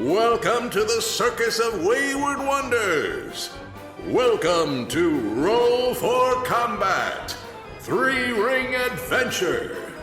Welcome to the Circus of Wayward Wonders. Welcome to Roll for Combat, Three-Ring Adventure.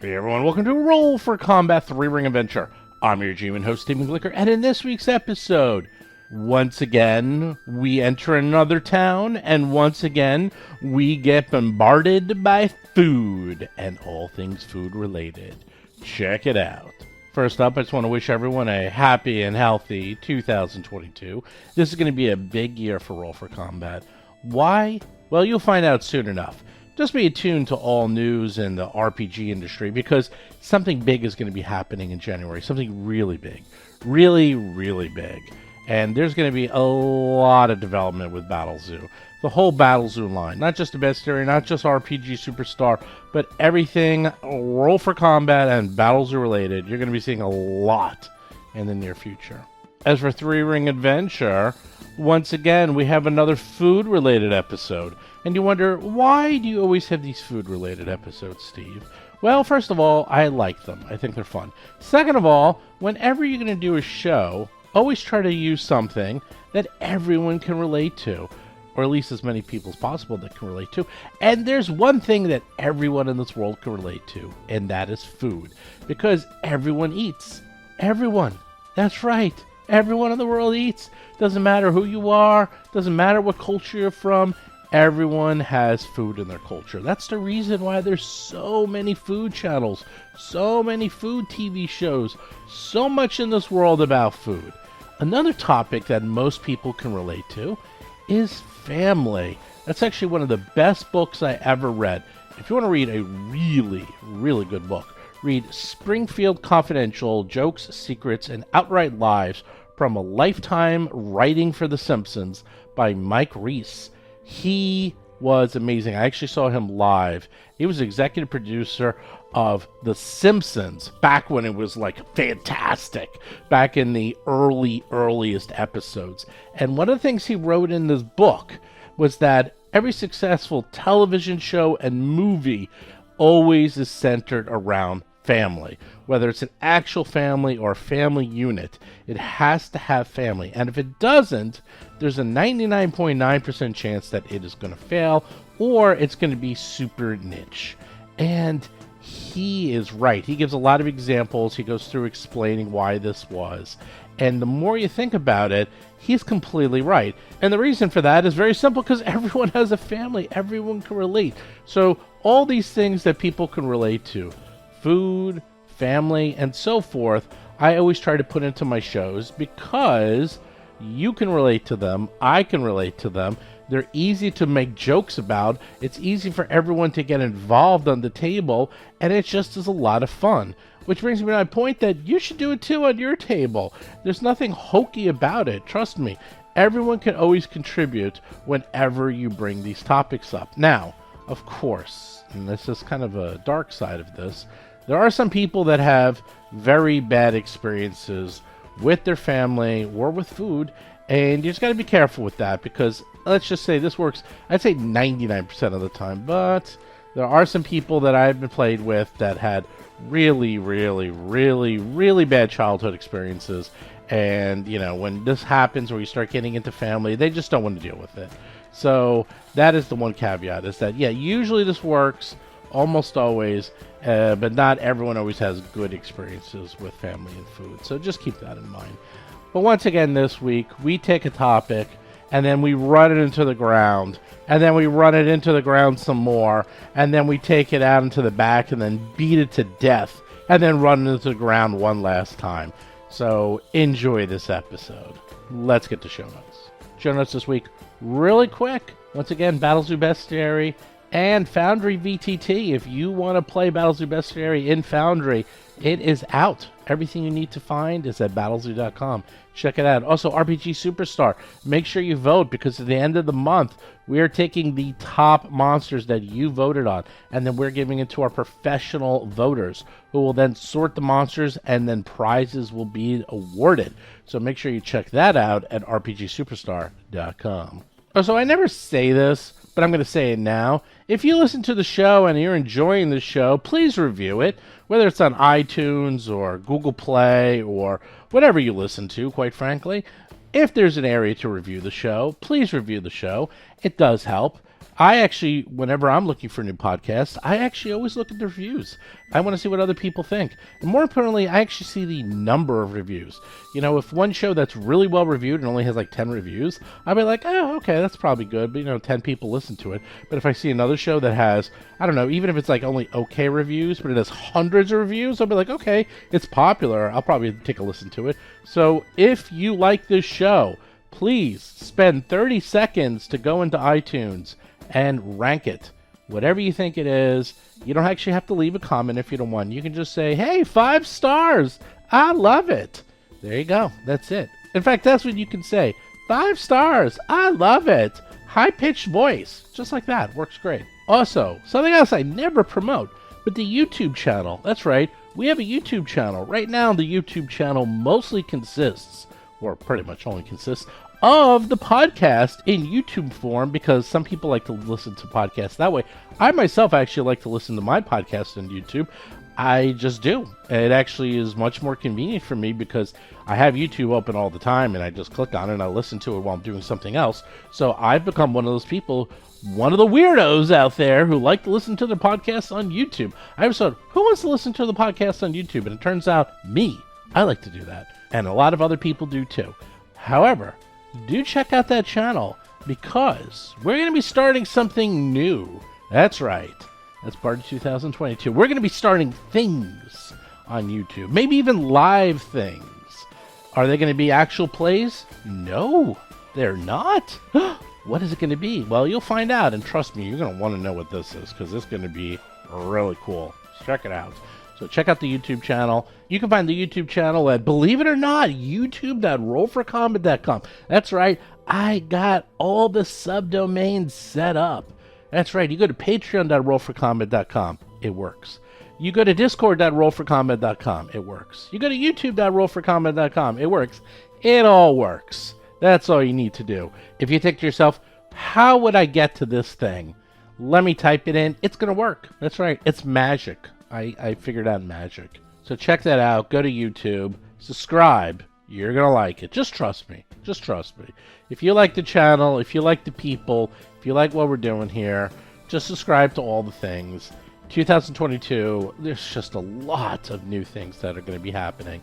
Hey everyone, welcome to Roll for Combat 3-Ring Adventure. I'm your GM and host, Stephen Glicker, and in this week's episode, once again, we enter another town, and once again, we get bombarded by food, and all things food-related. Check it out. First up, I just want to wish everyone a happy and healthy 2022. This is going to be a big year for Roll for Combat. Why? Well, you'll find out soon enough. Just be attuned to all news in the RPG industry because something big is going to be happening in January. Something really big. Really, really big. And there's going to be a lot of development with BattleZoo. The whole BattleZoo line. Not just the Bestiary, not just RPG Superstar, but everything Roll for Combat and BattleZoo related. You're going to be seeing a lot in the near future. As for Three-Ring Adventure, once again, we have another food-related episode. And you wonder, why do you always have these food-related episodes, Steve? Well, first of all, I like them. I think they're fun. Second of all, whenever you're going to do a show, always try to use something that everyone can relate to, or at least as many people as possible that can relate to. And there's one thing that everyone in this world can relate to, and that is food. Because everyone eats. Everyone. That's right. Everyone in the world eats. Doesn't matter who you are. Doesn't matter what culture you're from. Everyone has food in their culture. That's the reason why there's so many food channels, so many food TV shows, so much in this world about food. Another topic that most people can relate to is family. That's actually one of the best books I ever read. If you want to read a really, really good book, read Springfield Confidential, Jokes, Secrets, and Outright Lives from a Lifetime Writing for The Simpsons by Mike Reiss. He was amazing. I actually saw him live. He was executive producer of The Simpsons back when it was like fantastic, back in the earliest episodes. And one of the things he wrote in this book was that every successful television show and movie always is centered around family. Whether it's an actual family or a family unit, it has to have family. And if it doesn't, there's a 99.9% chance that it is going to fail or it's going to be super niche. And he is right. He gives a lot of examples. He goes through explaining why this was. And the more you think about it, he's completely right. And the reason for that is very simple, because everyone has a family. Everyone can relate. So all these things that people can relate to, food, family, and so forth, I always try to put into my shows because you can relate to them, I can relate to them, they're easy to make jokes about, it's easy for everyone to get involved on the table, and it just is a lot of fun. Which brings me to my point that you should do it too on your table. There's nothing hokey about it, trust me. Everyone can always contribute whenever you bring these topics up. Now, of course, and this is kind of a dark side of this, there are some people that have very bad experiences with their family or with food, and you just got to be careful with that because let's just say this works, I'd say 99% of the time, but there are some people that I've been played with that had really, really, really, really bad childhood experiences, and you know, when this happens where you start getting into family, they just don't want to deal with it. So that is the one caveat, is that, yeah, usually this works, almost always, but not everyone always has good experiences with family and food. So just keep that in mind. But once again this week, we take a topic, and then we run it into the ground, and then we run it into the ground some more, and then we take it out into the back, and then beat it to death, and then run it into the ground one last time. So enjoy this episode. Let's get to show notes. Show notes this week, really quick. Once again, BattleZoo Bestiary and Foundry VTT. If you want to play BattleZoo Bestiary in Foundry, it is out. Everything you need to find is at battlezoo.com. Check it out. Also, RPG Superstar. Make sure you vote, because at the end of the month, we are taking the top monsters that you voted on, and then we're giving it to our professional voters, who will then sort the monsters, and then prizes will be awarded. So make sure you check that out at rpgsuperstar.com. So I never say this, but I'm going to say it now. If you listen to the show and you're enjoying the show, please review it, whether it's on iTunes or Google Play or whatever you listen to, quite frankly. If there's an area to review the show, please review the show. It does help. I actually, whenever I'm looking for new podcasts, I actually always look at the reviews. I want to see what other people think. And more importantly, I actually see the number of reviews. You know, if one show that's really well reviewed and only has like 10 reviews, I'll be like, oh, okay, that's probably good. But, you know, 10 people listen to it. But if I see another show that has, I don't know, even if it's like only okay reviews, but it has hundreds of reviews, I'll be like, okay, it's popular. I'll probably take a listen to it. So if you like this show, please spend 30 seconds to go into iTunes and rank it. Whatever you think it is. You don't actually have to leave a comment if you don't want. You can just say, hey, 5 stars. I love it. There you go. That's it. In fact, that's what you can say. 5 stars. I love it. High-pitched voice. Just like that. Works great. Also, something else I never promote, but the YouTube channel. That's right. We have a YouTube channel. Right now, the YouTube channel mostly consists, or pretty much only consists, of the podcast in YouTube form, because some people like to listen to podcasts that way. I myself actually like to listen to my podcast on YouTube. I just do. It actually is much more convenient for me because I have YouTube open all the time and I just click on it and I listen to it while I'm doing something else. So I've become one of those people, one of the weirdos out there who like to listen to their podcasts on YouTube. I ever said, who wants to listen to the podcast on YouTube? And it turns out, me. I like to do that. And a lot of other people do too. However, do check out that channel because we're going to be starting something new. That's right. That's part of 2022. We're going to be starting things on YouTube. Maybe even live things. Are they going to be actual plays? No, they're not. What is it going to be? Well, you'll find out. And trust me, you're going to want to know what this is because it's going to be really cool. Check it out. So check out the YouTube channel. You can find the YouTube channel at, believe it or not, youtube.rollforcombat.com. That's right. I got all the subdomains set up. That's right. You go to patreon.rollforcombat.com. It works. You go to discord.rollforcombat.com. It works. You go to youtube.rollforcombat.com. It works. It all works. That's all you need to do. If you think to yourself, how would I get to this thing? Let me type it in. It's going to work. That's right. It's magic. I figured out magic. So check that out. Go to YouTube. Subscribe. You're going to like it. Just trust me. Just trust me. If you like the channel, if you like the people, if you like what we're doing here, just subscribe to all the things. 2022, there's just a lot of new things that are going to be happening.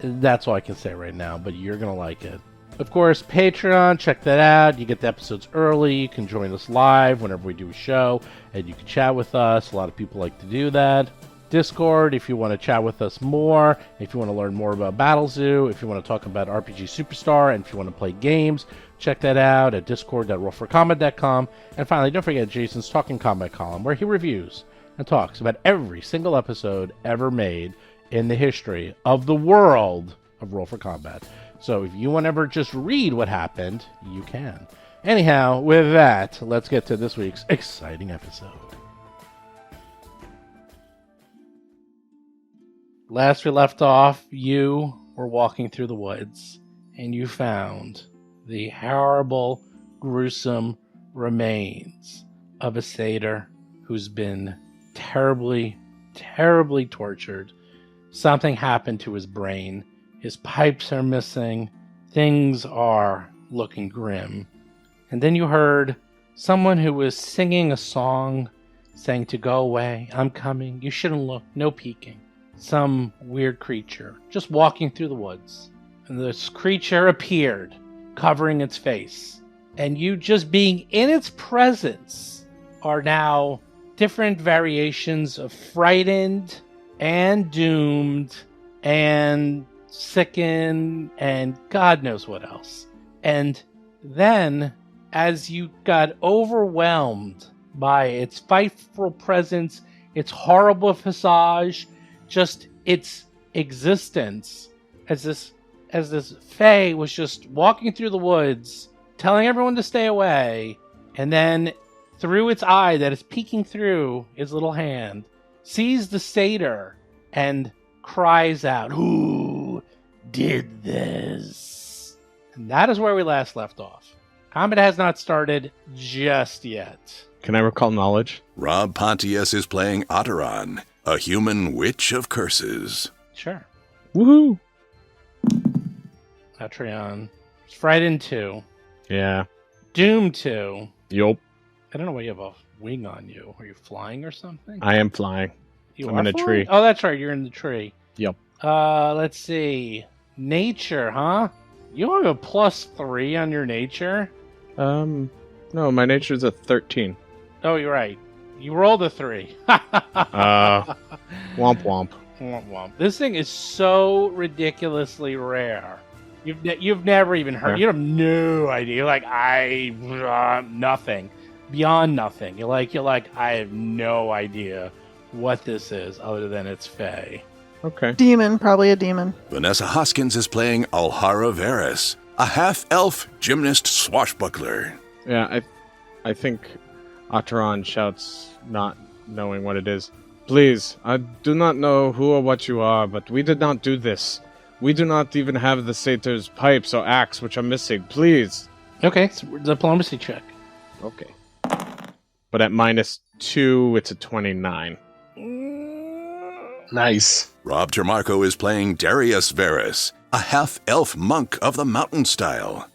That's all I can say right now, but you're going to like it. Of course, Patreon, check that out. You get the episodes early. You can join us live whenever we do a show, and you can chat with us. A lot of people like to do that. Discord, if you want to chat with us more, if you want to learn more about Battlezoo, if you want to talk about RPG Superstar, and if you want to play games, check that out at discord.rollforcombat.com. And finally, don't forget Jason's Talking Combat column, where he reviews and talks about every single episode ever made in the history of the world of Roll for Combat. So if you want to ever just read what happened, you can. Anyhow, with that, let's get to this week's exciting episode. Last we left off, you were walking through the woods, and you found the horrible, gruesome remains of a satyr who's been terribly, terribly tortured. Something happened to his brain. His pipes are missing. Things are looking grim. And then you heard someone who was singing a song saying to go away, I'm coming, you shouldn't look, no peeking. Some weird creature just walking through the woods. And this creature appeared, covering its face. And you just being in its presence are now different variations of frightened and doomed and sickened and God knows what else. And then, as you got overwhelmed by its frightful presence, its horrible visage, just its existence, as this fae was just walking through the woods, telling everyone to stay away, and then through its eye that is peeking through its little hand, sees the satyr and cries out, "Who did this?" And that is where we last left off. Combat has not started just yet. Can I recall knowledge? Rob Pontius is playing Otteron, a human witch of curses. Sure. Woohoo! Atreon. Frightened 2. Yeah. Doom 2. Yup. I don't know why you have a wing on you. Are you flying or something? I am flying. I'm in a flying? tree. Oh, that's right. You're in the tree. Yep. Let's see. Nature, huh? You have a +3 on your nature? No, my nature's a 13. Oh, you're right. You rolled a 3. Womp womp. Womp womp. This thing is so ridiculously rare. You've never even heard. You have no idea. You're like, nothing. Beyond nothing. You're like, I have no idea what this is other than it's Fae. Okay. Demon, probably a demon. Vanessa Hoskins is playing Alhara Varys, a half-elf gymnast swashbuckler. Yeah, I think Otteron shouts, not knowing what it is. Please, I do not know who or what you are, but we did not do this. We do not even have the satyr's pipes or axe, which are missing. Please. Okay, so diplomacy check. Okay. But at -2, it's a 29. Nice. Rob Termarco is playing Darius Varys, a half-elf monk of the mountain style.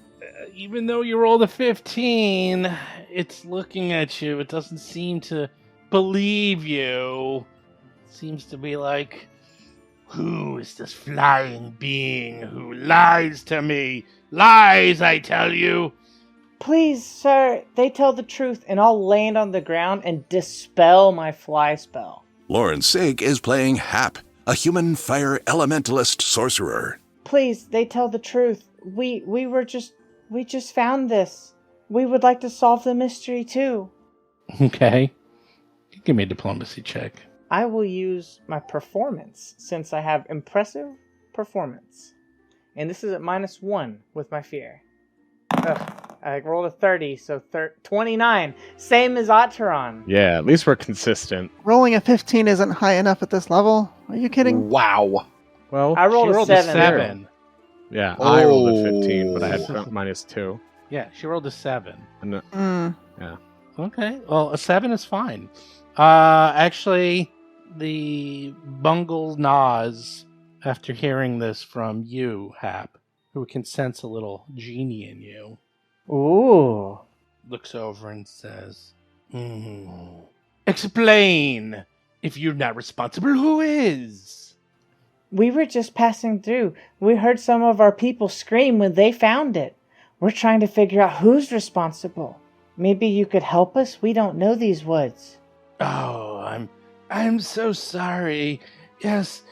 Even though you rolled a 15, it's looking at you. It doesn't seem to believe you. It seems to be like, who is this flying being who lies to me? Lies, I tell you. Please, sir, they tell the truth, and I'll land on the ground and dispel my fly spell. Lauren Sig is playing Hap, a human fire elementalist sorcerer. Please, they tell the truth. We just found this. We would like to solve the mystery too. Okay. Give me a diplomacy check. I will use my performance since I have impressive performance. And this is at -1 with my fear. Ugh, I rolled a 30, so 29. Same as Otteron. Yeah, at least we're consistent. Rolling a 15 isn't high enough at this level. Are you kidding? Wow. Well, I rolled, She rolled a a 7. 7. yeah, I rolled a Oh. 15, but I had -2. Yeah, she rolled a 7. And, Okay, well, a 7 is fine. Actually, the bungle nods after hearing this from you, Hap, who can sense a little genie in you. Ooh. Looks over and says, Explain! If you're not responsible, who is? We were just passing through. We heard some of our people scream when they found it. We're trying to figure out who's responsible. Maybe you could help us? We don't know these woods. Oh, I'm so sorry. Yes,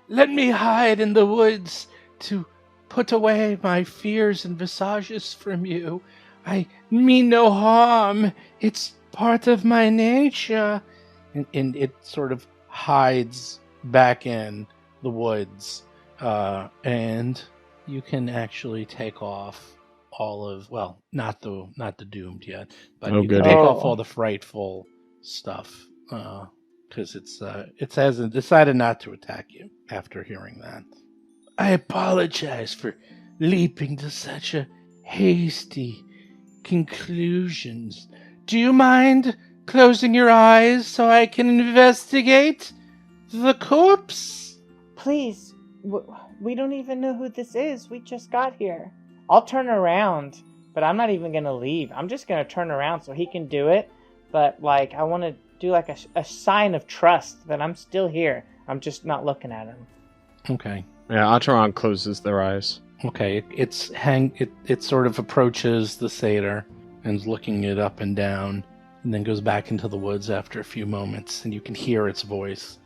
let me hide in the woods to put away my fears and visages from you. I mean no harm. It's part of my nature. And it sort of hides back in the woods. And you can actually take off all of, well, not the doomed yet, but you can take off all the frightful stuff. Because it hasn't decided not to attack you after hearing that. I apologize for leaping to such a hasty conclusions. Do you mind closing your eyes so I can investigate the corpse? Please, we don't even know who this is. We just got here. I'll turn around, but I'm not even going to leave. I'm just going to turn around so he can do it. But, like, I want to do, like, a sign of trust that I'm still here. I'm just not looking at him. Okay. Yeah, Otteron closes their eyes. Okay, it sort of approaches the satyr and is looking it up and down, and then goes back into the woods after a few moments, and you can hear its voice.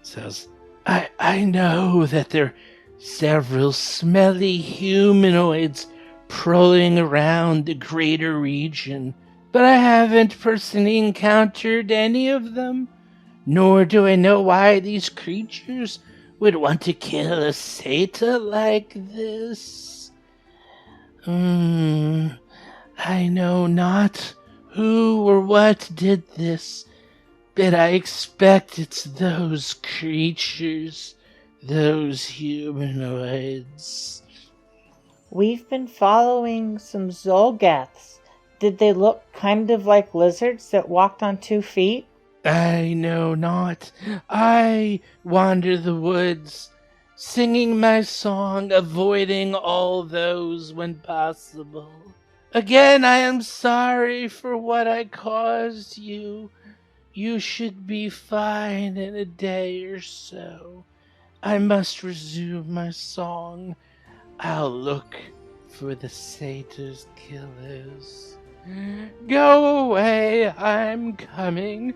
It says, I know that there are several smelly humanoids prowling around the greater region, but I haven't personally encountered any of them, nor do I know why these creatures would want to kill a satyr like this. I know not who or what did this, but I expect it's those creatures, those humanoids. We've been following some Zolgaths. Did they look kind of like lizards that walked on 2 feet? I know not. I wander the woods, singing my song, avoiding all those when possible. Again, I am sorry for what I caused you. You should be fine in a day or so. I must resume my song. I'll look for the satyr's killers. Go away, I'm coming.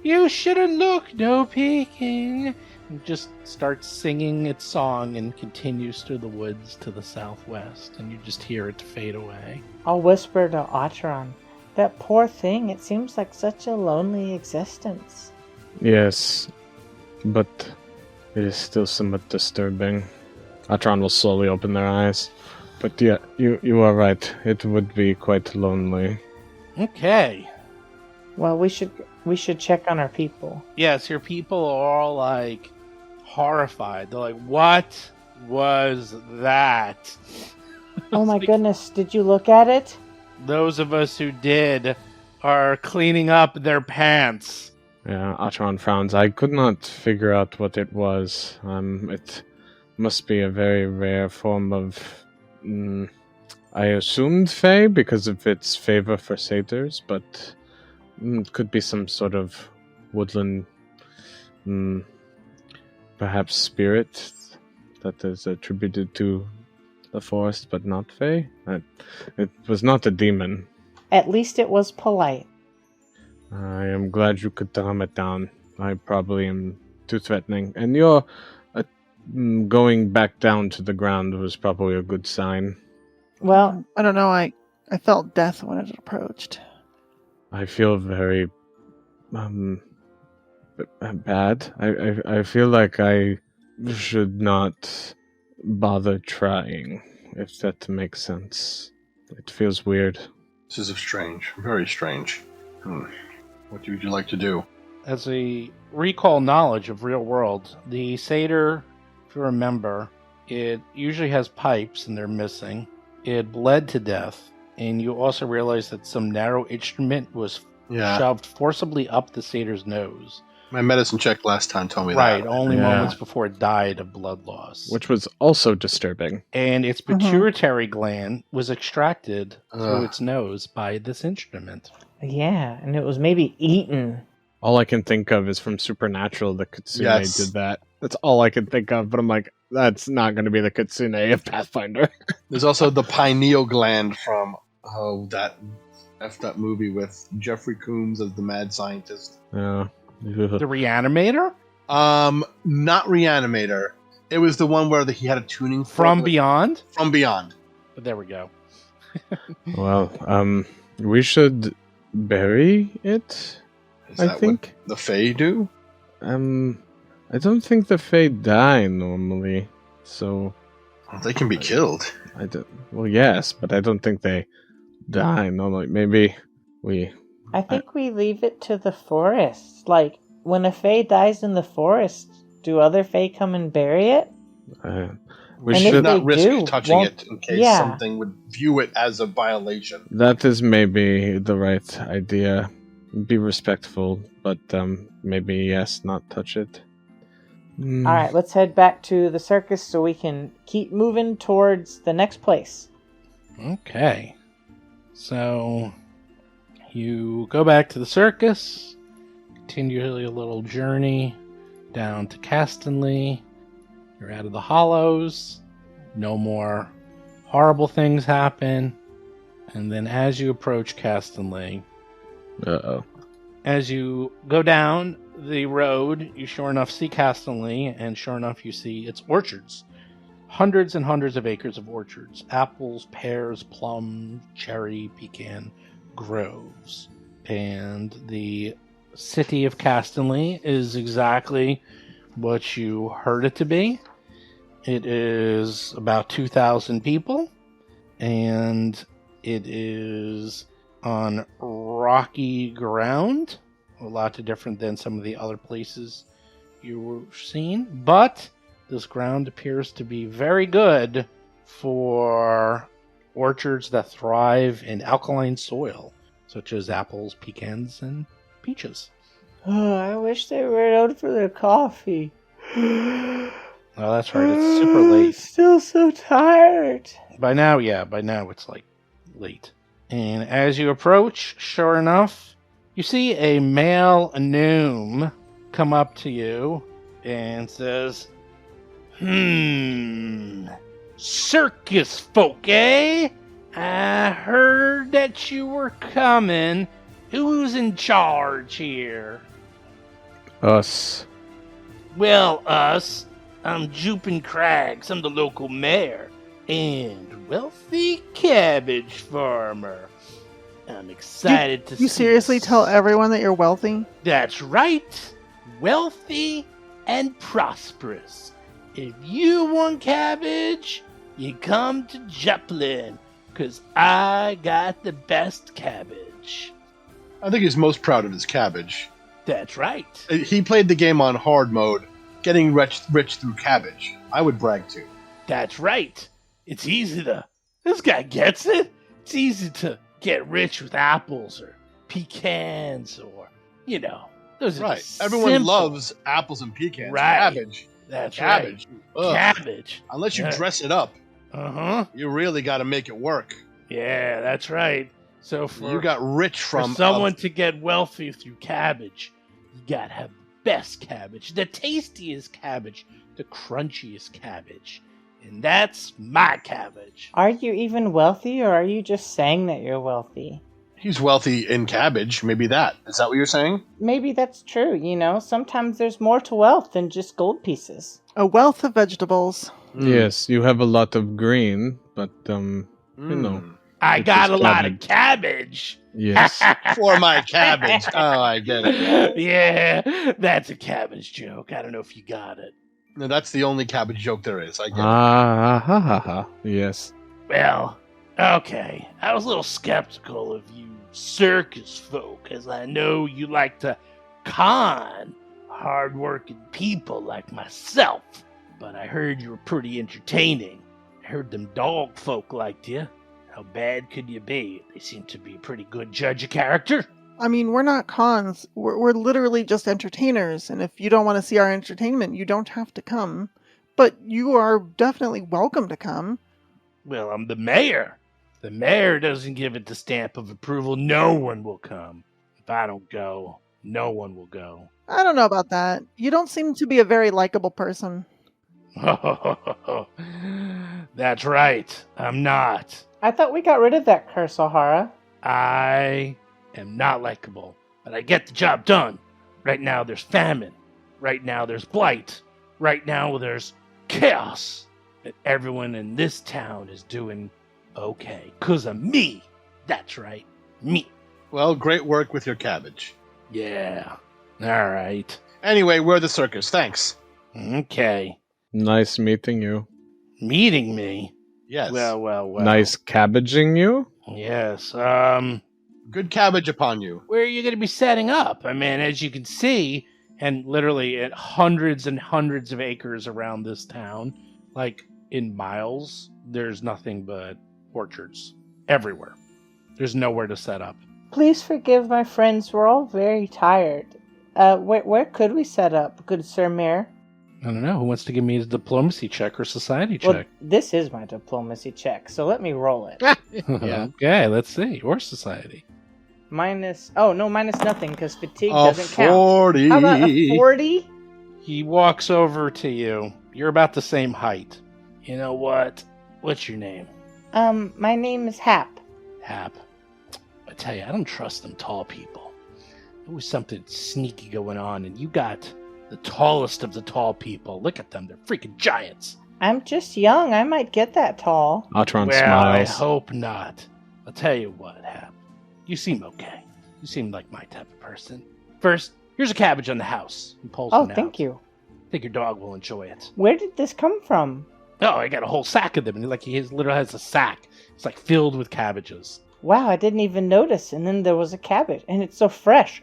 You shouldn't look, no peeking. And just starts singing its song and continues through the woods to the southwest, and you just hear it fade away. I'll whisper to Atron. That poor thing, it seems like such a lonely existence. Yes, but it is still somewhat disturbing. Atron will slowly open their eyes. But yeah, you are right. It would be quite lonely. Okay. Well, we should check on our people. Yes, your people are all like horrified. They're like, what was that? Oh my goodness, did you look at it? Those of us who did are cleaning up their pants. Yeah, Atron frowns. I could not figure out what it was. It must be a very rare form of... I assumed Fae because of its favor for satyrs, but it could be some sort of woodland, perhaps spirit that is attributed to the forest, but not Fae. It was not a demon. At least it was polite. I am glad you could calm it down. I probably am too threatening. And your going back down to the ground was probably a good sign. Well, I don't know. I felt death when it approached. I feel very bad. I feel like I should not bother trying, if that makes sense. It feels weird. This is strange. Very strange. What would you like to do? As a recall knowledge of real world, the satyr, if you remember, it usually has pipes and they're missing. It bled to death, and you also realize that some narrow instrument was shoved forcibly up the satyr's nose. My medicine check last time told me that. Right, only moments before it died of blood loss. Which was also disturbing. And its pituitary gland was extracted through its nose by this instrument. yeah, and it was maybe eaten. All I can think of is from Supernatural, the Kitsune did that. That's all I can think of, but I'm like, that's not going to be the Kitsune of Pathfinder. There's also the pineal gland from that effed up movie with Jeffrey Combs as the mad scientist. Yeah. The Reanimator? Not Reanimator. It was the one where he had a tuning fork. From Beyond? From Beyond. But there we go. Well, we should bury it, Is I that think. what the Fae do? I don't think the Fae die normally, so... Well, they can be killed. Well, yes, but I don't think they die normally. Maybe we... I think we leave it to the forest. Like, when a Fae dies in the forest, do other Fae come and bury it? We And should if not they risk do, touching won't- it in case yeah. something would view it as a violation. That is maybe the right idea. Be respectful, but maybe, yes, not touch it. Alright, let's head back to the circus so we can keep moving towards the next place. Okay. So, you go back to the circus, continue a little journey down to Castonley. You're out of the hollows. No more horrible things happen. And then as you approach Castonley, Uh-oh. as you go down the road, you sure enough see Castonley, and sure enough you see its orchards. Hundreds and hundreds of acres of orchards. Apples, pears, plum, cherry, pecan groves. And the city of Castonley is exactly what you heard it to be. It is about 2,000 people, and it is on rocky ground, a lot different than some of the other places you were seen, but this ground appears to be very good for orchards that thrive in alkaline soil, such as apples, pecans, and peaches. Oh, I wish they were known for their coffee. Oh, that's right. It's super late. Still so tired. By now it's like late. And as you approach, sure enough, you see a male gnome come up to you and says, circus folk, eh? I heard that you were coming. Who's in charge here? Us. Well, us. I'm Jupin Craggs. I'm the local mayor and wealthy cabbage farmer. I'm excited to see You seriously us. tell everyone that you're wealthy? That's right. Wealthy and prosperous. If you want cabbage, you come to Joplin, 'cause I got the best cabbage. I think he's most proud of his cabbage. That's right. He played the game on hard mode, getting rich through cabbage. I would brag too. That's right. It's easy to... This guy gets it. It's easy to get rich with apples or pecans or, those are Right. just Everyone simple. loves apples and pecans. Right. Cabbage. That's Cabbage. right. Ugh. Cabbage. Unless you Yeah. dress it up, Uh-huh. you really got to make it work. Yeah, that's right. So for, You got rich for from someone to get wealthy through cabbage, you gotta have the best cabbage, the tastiest cabbage, the crunchiest cabbage. And that's my cabbage. Are you even wealthy, or are you just saying that you're wealthy? He's wealthy in cabbage. Maybe that. Is that what you're saying? Maybe that's true, Sometimes there's more to wealth than just gold pieces. A wealth of vegetables. Yes, you have a lot of green, but you know. I It's got a just lot of cabbage. Yes. For my cabbage. Oh, I get it. Yeah, that's a cabbage joke. I don't know if you got it. No, that's the only cabbage joke there is. I get it. Ah, ha, ha, ha. Yes. Well, okay. I was a little skeptical of you circus folk, as I know you like to con hard-working people like myself. But I heard you were pretty entertaining. I heard them dog folk liked you. How bad could you be? They seem to be a pretty good judge of character. I mean, we're not cons. We're literally just entertainers. And if you don't want to see our entertainment, you don't have to come. But you are definitely welcome to come. Well, I'm the mayor. The mayor doesn't give it the stamp of approval. No one will come. If I don't go, no one will go. I don't know about that. You don't seem to be a very likable person. That's right. I'm not. I thought we got rid of that curse, O'Hara. I am not likable, but I get the job done. Right now there's famine. Right now there's blight. Right now there's chaos. But everyone in this town is doing okay. 'Cause of me. That's right. Me. Well, great work with your cabbage. Yeah. All right. Anyway, we're the circus. Thanks. Okay. Nice meeting you. Meeting me? Yes. Well. Nice cabbaging you. Yes. Good cabbage upon you. Where are you going to be setting up? I mean, as you can see, and literally at hundreds and hundreds of acres around this town, like in miles, there's nothing but orchards everywhere. There's nowhere to set up. Please forgive my friends. We're all very tired. Where could we set up, good Sir Mayor? I don't know. Who wants to give me a diplomacy check or society Well, check? this is my diplomacy check, so let me roll it. Yeah. Okay, let's see. Or society. minus nothing, because fatigue A doesn't count. 40. How about a 40? He walks over to you. You're about the same height. You know what? What's your name? My name is Hap. Hap. I tell you, I don't trust them tall people. There was something sneaky going on, and you got the tallest of the tall people. Look at them. They're freaking giants. I'm just young. I might get that tall. Atron Well, smiles. I hope not. I'll tell you what, Hap. You seem okay. You seem like my type of person. First, here's a cabbage on the house. He pulls Oh, one out. thank you. I think your dog will enjoy it. Where did this come from? Oh, I got a whole sack of them. And he literally has a sack. It's like filled with cabbages. Wow, I didn't even notice. And then there was a cabbage, and it's so fresh.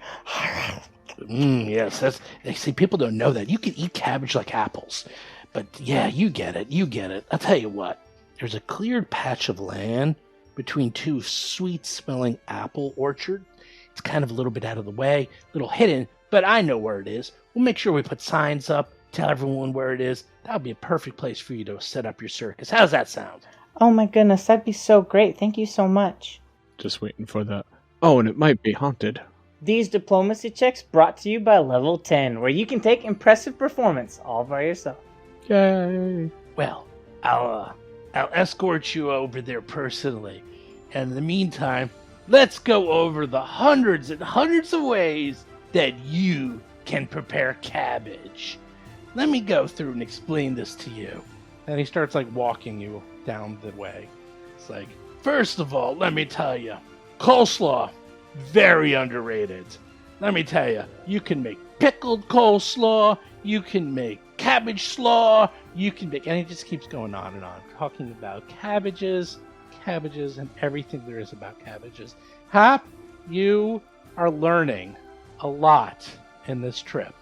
Yes, they see people don't know that. You can eat cabbage like apples. But yeah, you get it. I'll tell you what. there's a cleared patch of land between two sweet-smelling apple orchards. It's kind of a little bit out of the way, a little hidden, but I know where it is. We'll make sure we put signs up, tell everyone where it is. That would be a perfect place for you to set up your circus. How's that sound? Oh my goodness, that'd be so great. Thank you so much. Just waiting for that. Oh, and it might be haunted. These diplomacy checks brought to you by Level 10, where you can take impressive performance all by yourself. Yay! Well, I'll escort you over there personally. And in the meantime, let's go over the hundreds and hundreds of ways that you can prepare cabbage. Let me go through and explain this to you. And he starts like walking you down the way. It's like, first of all, let me tell you, coleslaw, very underrated. Let me tell you, you can make pickled coleslaw, you can make cabbage slaw, you can make, and he just keeps going on and on, talking about cabbages, and everything there is about cabbages. Hap, you are learning a lot in this trip.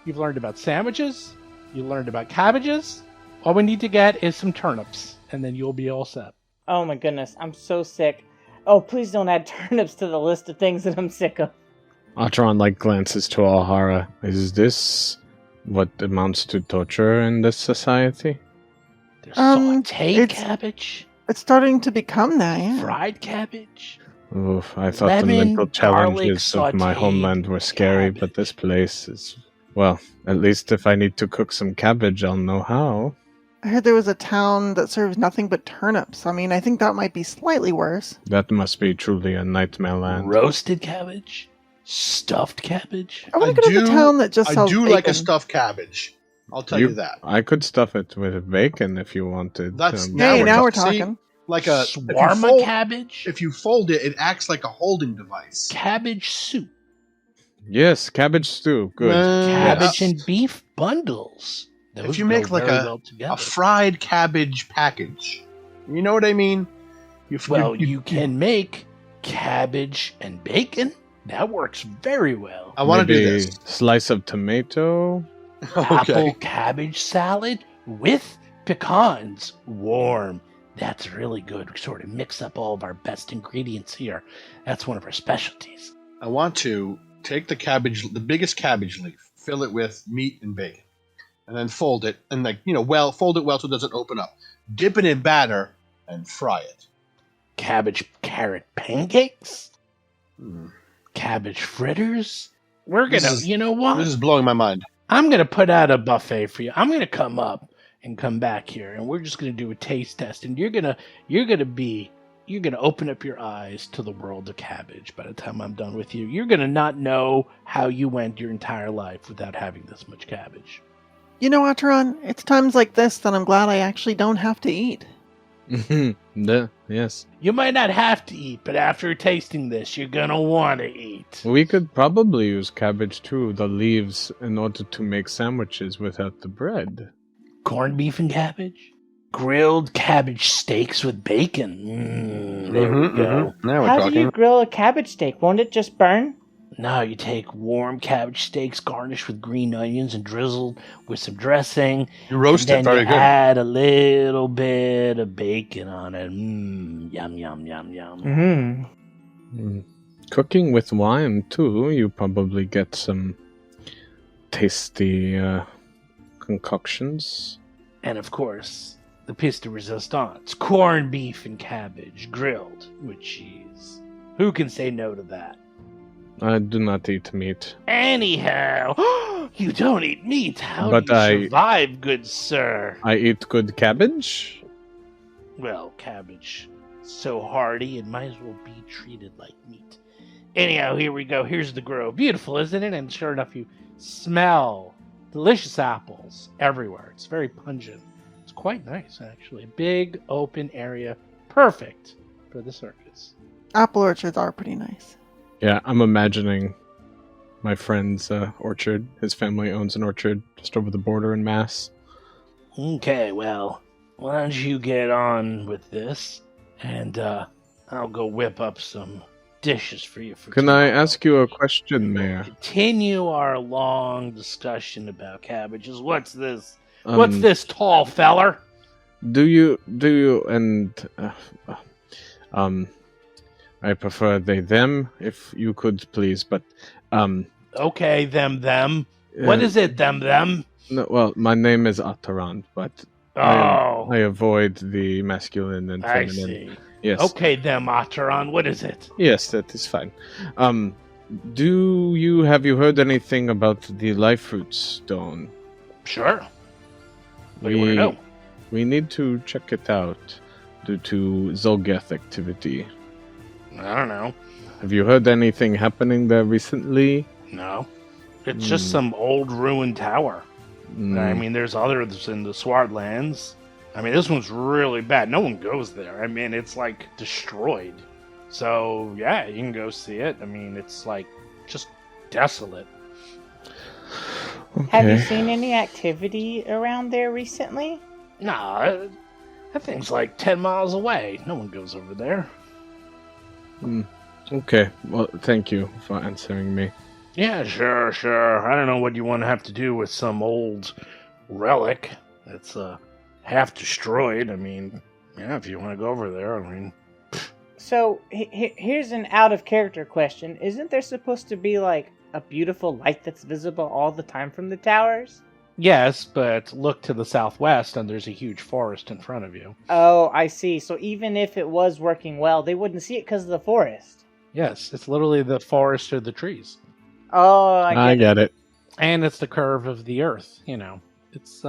You've learned about sandwiches, you learned about cabbages. All we need to get is some turnips, and then you'll be all set. Oh my goodness, I'm so sick. Oh, please don't add turnips to the list of things that I'm sick of. Atron glances to Alhara. Is this what amounts to torture in this society? There's sauteed cabbage, It's starting to become that, yeah. fried cabbage. Oof, I thought Lemon, the mental challenges garlic, of my sauteed homeland were scary, cabbage. but this place is... Well, at least if I need to cook some cabbage, I'll know how. I heard there was a town that serves nothing but turnips. I mean, I think that might be slightly worse. That must be truly a nightmare land. Roasted cabbage, stuffed cabbage. I want to go to the town that just I sells do bacon. like a stuffed cabbage. I'll tell you that. I could stuff it with bacon if you wanted. That's Hey, now we're see, talking. like a Shawarma cabbage, If you fold it, it acts like a holding device. cabbage soup, Yes, cabbage stew. Good. cabbage Yes. and beef bundles. Those If you go make like very a, well together. a fried cabbage package, you know what I mean? You can make cabbage and bacon. That works very well. I want to do Maybe this. Slice of tomato. Apple cabbage salad with pecans, warm. That's really good. We sort of mix up all of our best ingredients here. That's one of our specialties. I want to take the cabbage, the biggest cabbage leaf, fill it with meat and bacon, and then fold it, and fold it well so it doesn't open up. Dip it in batter and fry it. Cabbage carrot pancakes, Hmm. cabbage fritters. We're This gonna, is- you know what? This is blowing my mind. I'm gonna put out a buffet for you. I'm gonna come up and come back here, and we're just gonna do a taste test, and you're gonna open up your eyes to the world of cabbage by the time I'm done with you. You're gonna not know how you went your entire life without having this much cabbage. You know, Atron, it's times like this that I'm glad I actually don't have to eat. Yes. You might not have to eat, but after tasting this, you're gonna want to eat. We could probably use cabbage too, the leaves, in order to make sandwiches without the bread. Corned beef and cabbage, grilled cabbage steaks with bacon. There we go. Now we're How do talking. you grill a cabbage steak? Won't it just burn? Now you take warm cabbage steaks garnished with green onions and drizzled with some dressing. You roast and it then very you good. add a little bit of bacon on it. Yum, yum, yum, yum. Mm-hmm. Cooking with wine too, you probably get some tasty concoctions. And of course, the pièce de résistance, corned beef and cabbage grilled with cheese. Who can say no to that? I do not eat meat. Anyhow, you don't eat meat. How But do you I- survive, good sir? I eat good cabbage. Well, cabbage, so hardy, it might as well be treated like meat. Anyhow, here we go. Here's the grove. Beautiful, isn't it? And sure enough, you smell delicious apples everywhere. It's very pungent. It's quite nice, actually. A big, open area. Perfect for the circus. Apple orchards are pretty nice. Yeah, I'm imagining my friend's orchard. His family owns an orchard just over the border in Mass. Okay, well, why don't you get on with this, and I'll go whip up some dishes for you. Can I ask you a question, Mayor? Continue our long discussion about cabbages. What's this? What's this, tall feller? Do you, and, I prefer they, them, if you could please, but, Okay, them. What is it, them? No, well, my name is Ataran, but Oh, I avoid the masculine and I feminine. see. Yes. Okay, them, Ataran, what is it? Yes, that is fine. Have you heard anything about the life fruit stone? Sure. What do you want to know? We need to check it out due to Zolgeth activity. I don't know. Have you heard anything happening there recently? No. It's just some old ruined tower. I mean, there's others in the Swardlands. I mean, this one's really bad. No one goes there. I mean, it's like destroyed. So, yeah, you can go see it. I mean, it's like just desolate. Okay. Have you seen any activity around there recently? Nah, that thing's like 10 miles away. No one goes over there. Okay, well, thank you for answering me. Yeah, sure. I don't know what you want to have to do with some old relic that's half destroyed. I mean, yeah, if you want to go over there, I mean... So, here's an out-of-character question. Isn't there supposed to be, like, a beautiful light that's visible all the time from the towers? Yes, but look to the southwest and there's a huge forest in front of you. Oh, I see. So even if it was working well, they wouldn't see it because of the forest. Yes, it's literally the forest or the trees. Oh, I get it. And it's the curve of the earth, you know. It's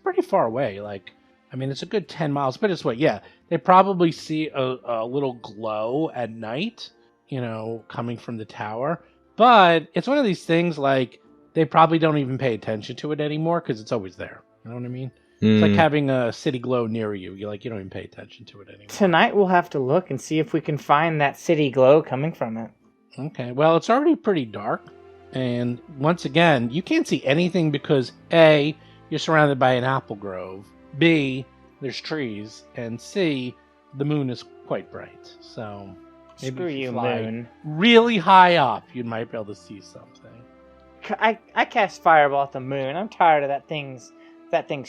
pretty far away. Like, I mean, it's a good 10 miles, but it's what, yeah. They probably see a little glow at night, you know, coming from the tower. But it's one of these things, like, they probably don't even pay attention to it anymore because it's always there. You know what I mean? It's like having a city glow near you. You don't even pay attention to it anymore. Tonight we'll have to look and see if we can find that city glow coming from it. Okay, well, it's already pretty dark. And once again, you can't see anything because A, you're surrounded by an apple grove. B, there's trees. And C, the moon is quite bright. So maybe Screw if you, fly moon. really high up, you might be able to see something. I cast fireball at the moon. I'm tired of that thing's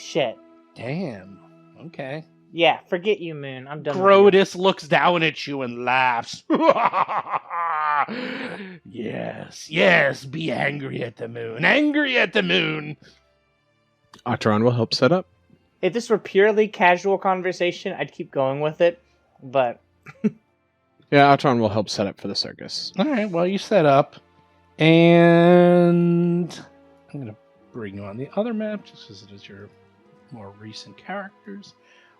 shit. Damn. Okay. Yeah, forget you, moon. I'm done. Grotus looks down at you and laughs. Yes, be angry at the moon. Angry at the moon. Ataran will help set up. If this were purely casual conversation, I'd keep going with it, but... Yeah, Ataran will help set up for the circus. All right, well, you set up. And I'm going to bring you on the other map just because it is your more recent characters.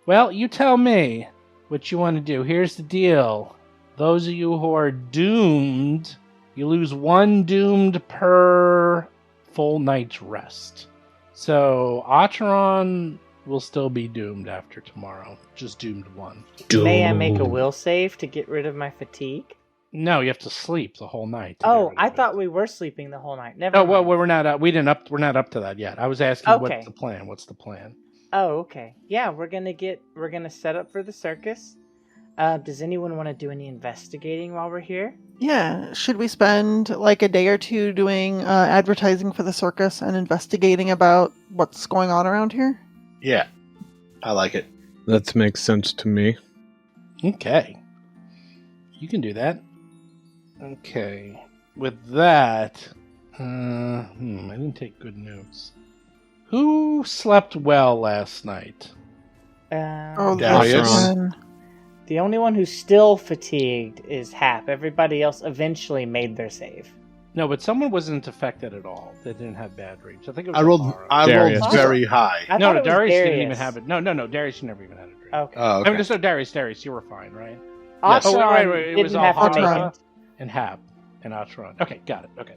Well, you tell me what you want to do. Here's the deal. Those of you who are doomed, you lose 1 doomed per full night's rest. So Ataran will still be doomed after tomorrow. Just doomed 1. May I make a will save to get rid of my fatigue? No, you have to sleep the whole night. Oh, I thought we were sleeping the whole night. Never Oh, mind. well, we're not. We're not up to that yet. I was asking, Okay. what's the plan? What's the plan? Oh, okay. Yeah, we're gonna set up for the circus. Does anyone want to do any investigating while we're here? Yeah, should we spend like a day or two doing advertising for the circus and investigating about what's going on around here? Yeah, I like it. That makes sense to me. Okay, you can do that. Okay, with that, I didn't take good notes. Who slept well last night? Oh, Darius. this one. The only one who's still fatigued is Hap. Everybody else eventually made their save. No, but someone wasn't affected at all. They didn't have bad dreams. I think it was I rolled Darius. very high. I No, thought no, it was Darius didn't even have it. No, Darius never even had a dream. Okay. Oh, I okay. mean, just no, Darius, you were fine, right? Yes. Oh, Atron wait, it didn't was have to make Atron. it. And Hap and Atron. Okay, got it. Okay.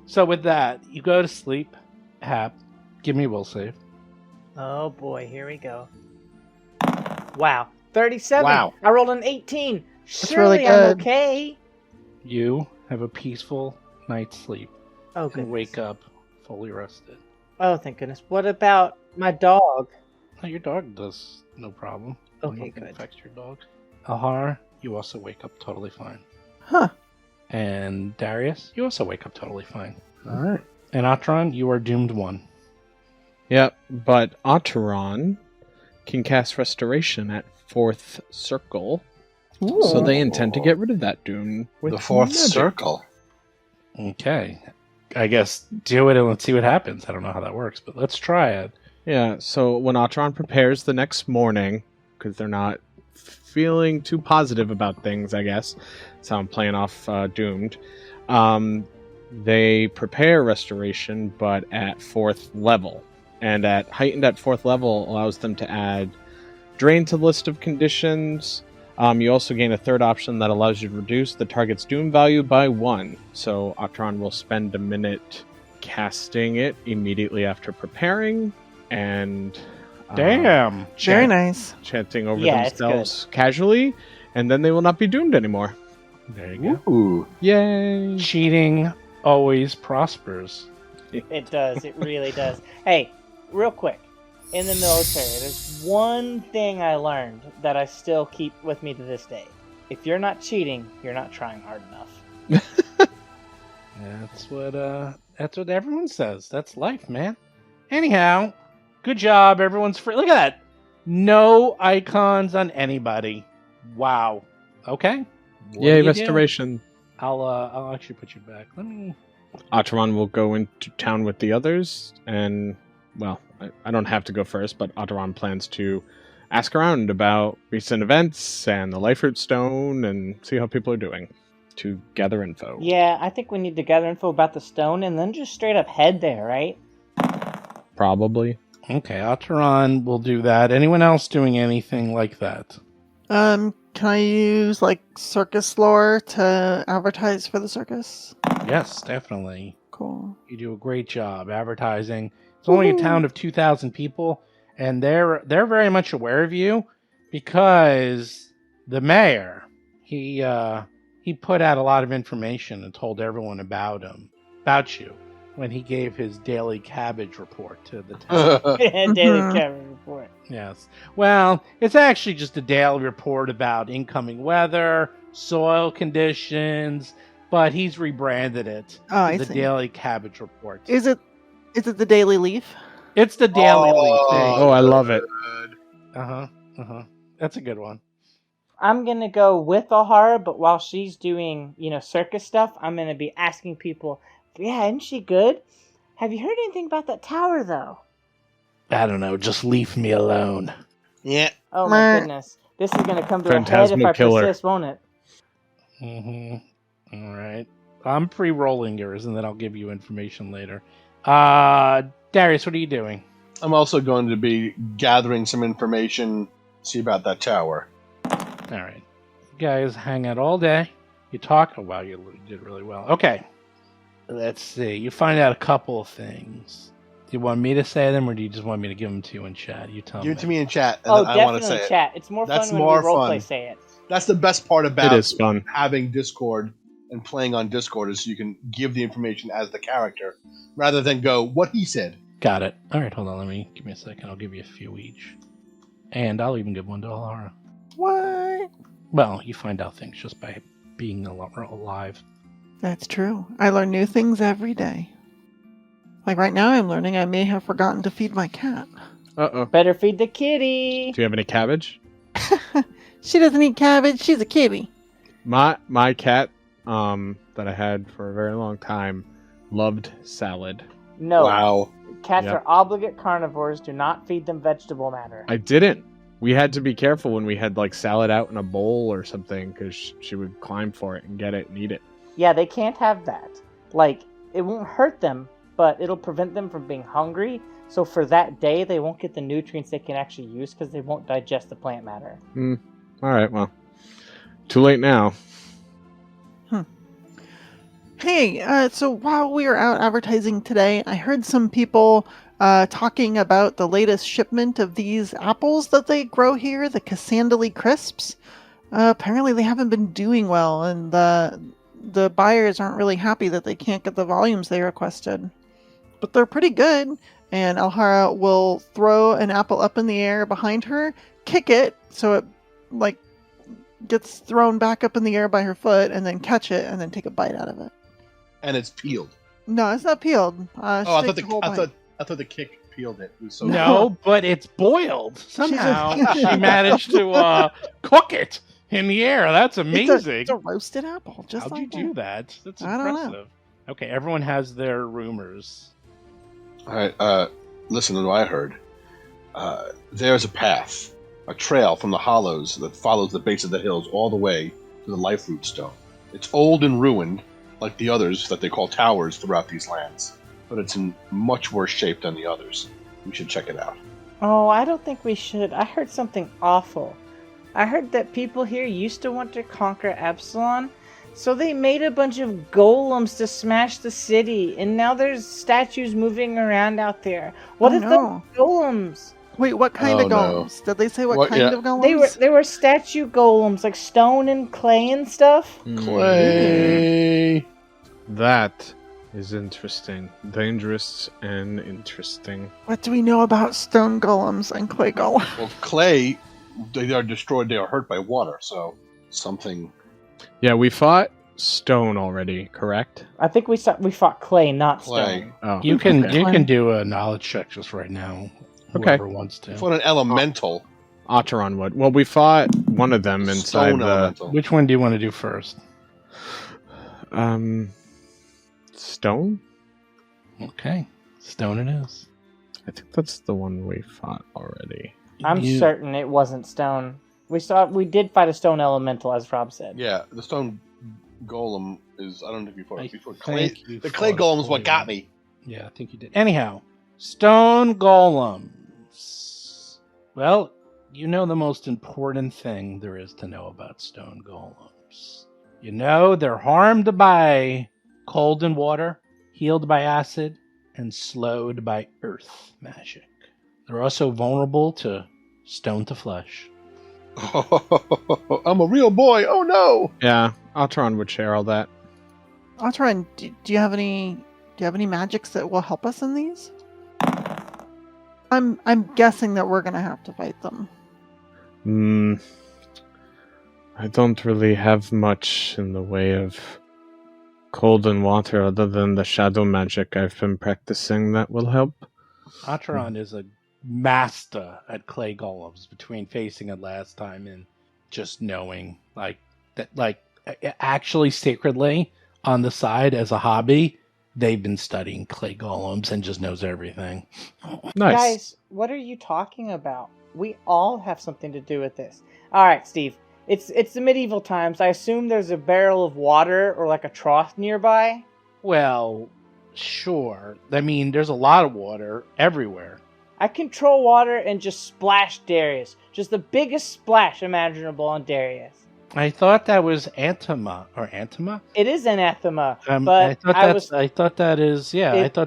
So with that, you go to sleep. Hap, give me a will save. Oh boy, here we go. Wow. 37. Wow. I rolled an 18. That's Surely really I'm good. okay. You have a peaceful night's sleep Oh, and good. wake up fully rested. Oh, thank goodness. What about my dog? Oh, your dog does no problem. Okay, Nothing good. affects your dog. Alhar, you also wake up totally fine. Huh. And Darius, you also wake up totally fine. All right. And Atron, you are doomed 1. Yep, but Ataran can cast Restoration at 4th circle. Ooh. So they intend to get rid of that doom with The 4th magic. circle. Okay. I guess do it and let's see what happens. I don't know how that works, but let's try it. Yeah, so when Atron prepares the next morning, because they're not feeling too positive about things, I guess. So I'm playing off Doomed. They prepare Restoration, but at 4th level. And heightened at 4th level allows them to add Drain to the list of conditions. You also gain a third option that allows you to reduce the target's Doom value by 1. So Atron will spend a minute casting it immediately after preparing, and Damn. Very nice. chanting over Yeah, it's themselves casually, and then they will not be doomed anymore. There you go. Ooh. Yay! Cheating always prospers. It does. It really does. Hey, real quick. In the military, there's one thing I learned that I still keep with me to this day. If you're not cheating, you're not trying hard enough. That's what everyone says. That's life, man. Anyhow, good job. Everyone's free. Look at that. No icons on anybody. Wow. Okay. What Yay, do you do? Restoration. I'll actually put you back. Let me. Atron will go into town with the others, and, well, I don't have to go first, but Atron plans to ask around about recent events and the Life Root Stone and see how people are doing to gather info. Yeah, I think we need to gather info about the stone and then just straight up head there, right? Probably. Okay, Alteron will do that. Anyone else doing anything like that? Can I use like circus lore to advertise for the circus? Yes, definitely. Cool. You do a great job advertising. It's only a town of 2,000 people, and they're very much aware of you because the mayor he put out a lot of information and told everyone about you when he gave his daily cabbage report to the town. Daily Mhm. camera report. Yes. Well, it's actually just a daily report about incoming weather, soil conditions, but he's rebranded it Oh, I to the see. Daily Cabbage Report. Is it the Daily Leaf? It's the Daily Leaf. Oh, I love it. That's a good one. I'm gonna go with O'Hara, but while she's doing, circus stuff, I'm gonna be asking people, yeah, isn't she good? Have you heard anything about that tower, though? I don't know. Just leave me alone. Yeah. Oh my Meh. goodness. This is gonna come to a head if Phantasmal I killer. persist, won't it? All right. I'm pre-rolling yours, and then I'll give you information later. Darius, what are you doing? I'm also going to be gathering some information, see about that tower. All right. You guys hang out all day. You talk. Oh, wow, you did really well. Okay. Let's see. You find out a couple of things. Do you want me to say them, or do you just want me to give them to you in chat? You tell me. Give it to me in chat, and Oh, then I want to say definitely it. chat. It's more That's fun when more we roleplay fun. say it. That's the best part about It is fun. having Discord and playing on Discord is you can give the information as the character rather than go what he said. Got it. All right, hold on. Give me a second. I'll give you a few each. And I'll even give one to Alara. What? Well, you find out things just by being alive. That's true. I learn new things every day. Like right now, I'm learning I may have forgotten to feed my cat. Uh-oh. Better feed the kitty. Do you have any cabbage? She doesn't eat cabbage. She's a kitty. My cat, that I had for a very long time, loved salad. No. Wow. Cats Yep. are obligate carnivores. Do not feed them vegetable matter. I didn't. We had to be careful when we had like salad out in a bowl or something because she would climb for it and get it and eat it. Yeah, they can't have that. Like, it won't hurt them, but it'll prevent them from being hungry. So for that day, they won't get the nutrients they can actually use because they won't digest the plant matter. All right, well, too late now. Hey, so while we were out advertising today, I heard some people talking about the latest shipment of these apples that they grow here, the Cassandali crisps. Apparently they haven't been doing well, and the buyers aren't really happy that they can't get the volumes they requested. But they're pretty good, and Alhara will throw an apple up in the air behind her, kick it so it, like, gets thrown back up in the air by her foot, and then catch it, and then take a bite out of it. And it's peeled. No, it's not peeled. I thought the kick peeled it. It was so No, but it's boiled. Somehow She's a- she managed to cook it in the air. That's amazing. It's a roasted apple, just How'd like you do that? That's I don't know. impressive. Okay, everyone has their rumors. All right, listen to what I heard. There's a path, a trail from the hollows that follows the base of the hills all the way to the Life Root Stone. It's old and ruined, like the others that they call towers throughout these lands, but it's in much worse shape than the others. We should check it out. Oh, I don't think we should. I heard something awful. I heard that people here used to want to conquer Absalon, so they made a bunch of golems to smash the city, and now there's statues moving around out there. What Oh, if no. the golems? Wait, what kind Oh, of no. golems? Did they say what What- kind yeah. of golems? They were statue golems, like stone and clay and stuff. Clay. That is interesting. Dangerous and interesting. What do we know about stone golems and clay golems? Well, clay, they are destroyed. They are hurt by water. So something. Yeah, we fought stone already, correct? I think we fought clay, not Clay. stone. Oh, You can okay. you can do a knowledge check just right now. Okay. Whoever wants to. For an elemental, Otteron would. Well, we fought one of them inside stone the elemental. Which one do you want to do first? stone. Okay, stone it is. I think that's the one we fought already. I'm You- certain it wasn't stone. We did fight a stone elemental, as Rob said. Yeah, the stone golem is. I don't know if you fought I it before. Clay. think you The clay fought a golem is what clay got one. me. Yeah, I think you did. Anyhow, stone golems. Well, you know the most important thing there is to know about stone golems. You know they're harmed by cold and water, healed by acid, and slowed by earth magic. They're also vulnerable to stone to flesh. I'm a real boy. Oh no! Yeah, Otteron would share all that. Otteron, do you have any magics that will help us in these? I'm guessing that we're gonna have to fight them. I don't really have much in the way of cold and water other than the shadow magic I've been practicing that will help. Atron is a master at clay golems between facing it last time and just knowing actually secretly on the side as a hobby they've been studying clay golems and just knows everything. Nice. Guys, what are you talking about? We all have something to do with this. All right, Steve. It's the medieval times. I assume there's a barrel of water or like a trough nearby. Well, sure. I mean, there's a lot of water everywhere. I control water and just splash Darius. Just the biggest splash imaginable on Darius. I thought that was Antima. It is anathema, I but thought that is It- I thought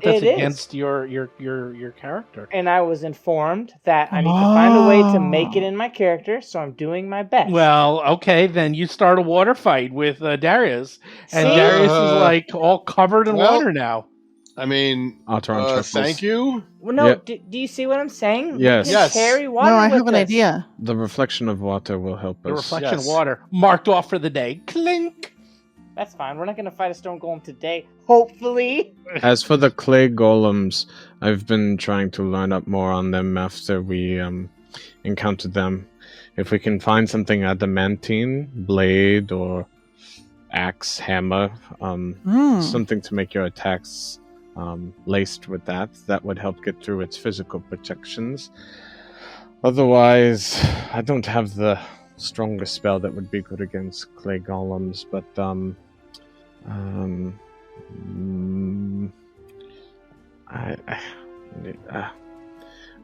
that's it is. against your character. and I was informed that I need to find a way to make it in my character, so I'm doing my best. Well, okay, then you start a water fight with Darius, and See? Darius is like all covered in Well, water now. I mean, Otteron chuckles. thank you. Well, no, Yep. do you see what I'm saying? Yes. We can Yes. carry water No, I with have an us. idea. The reflection of water will help The us. reflection Yes. of water marked off for the day. Clink. That's fine. We're not going to fight a stone golem today, hopefully. As for the clay golems, I've been trying to learn up more on them after we encountered them. If we can find something adamantine, blade or axe, hammer, something to make your attacks laced with that would help get through its physical protections. Otherwise, I don't have the strongest spell that would be good against clay golems, but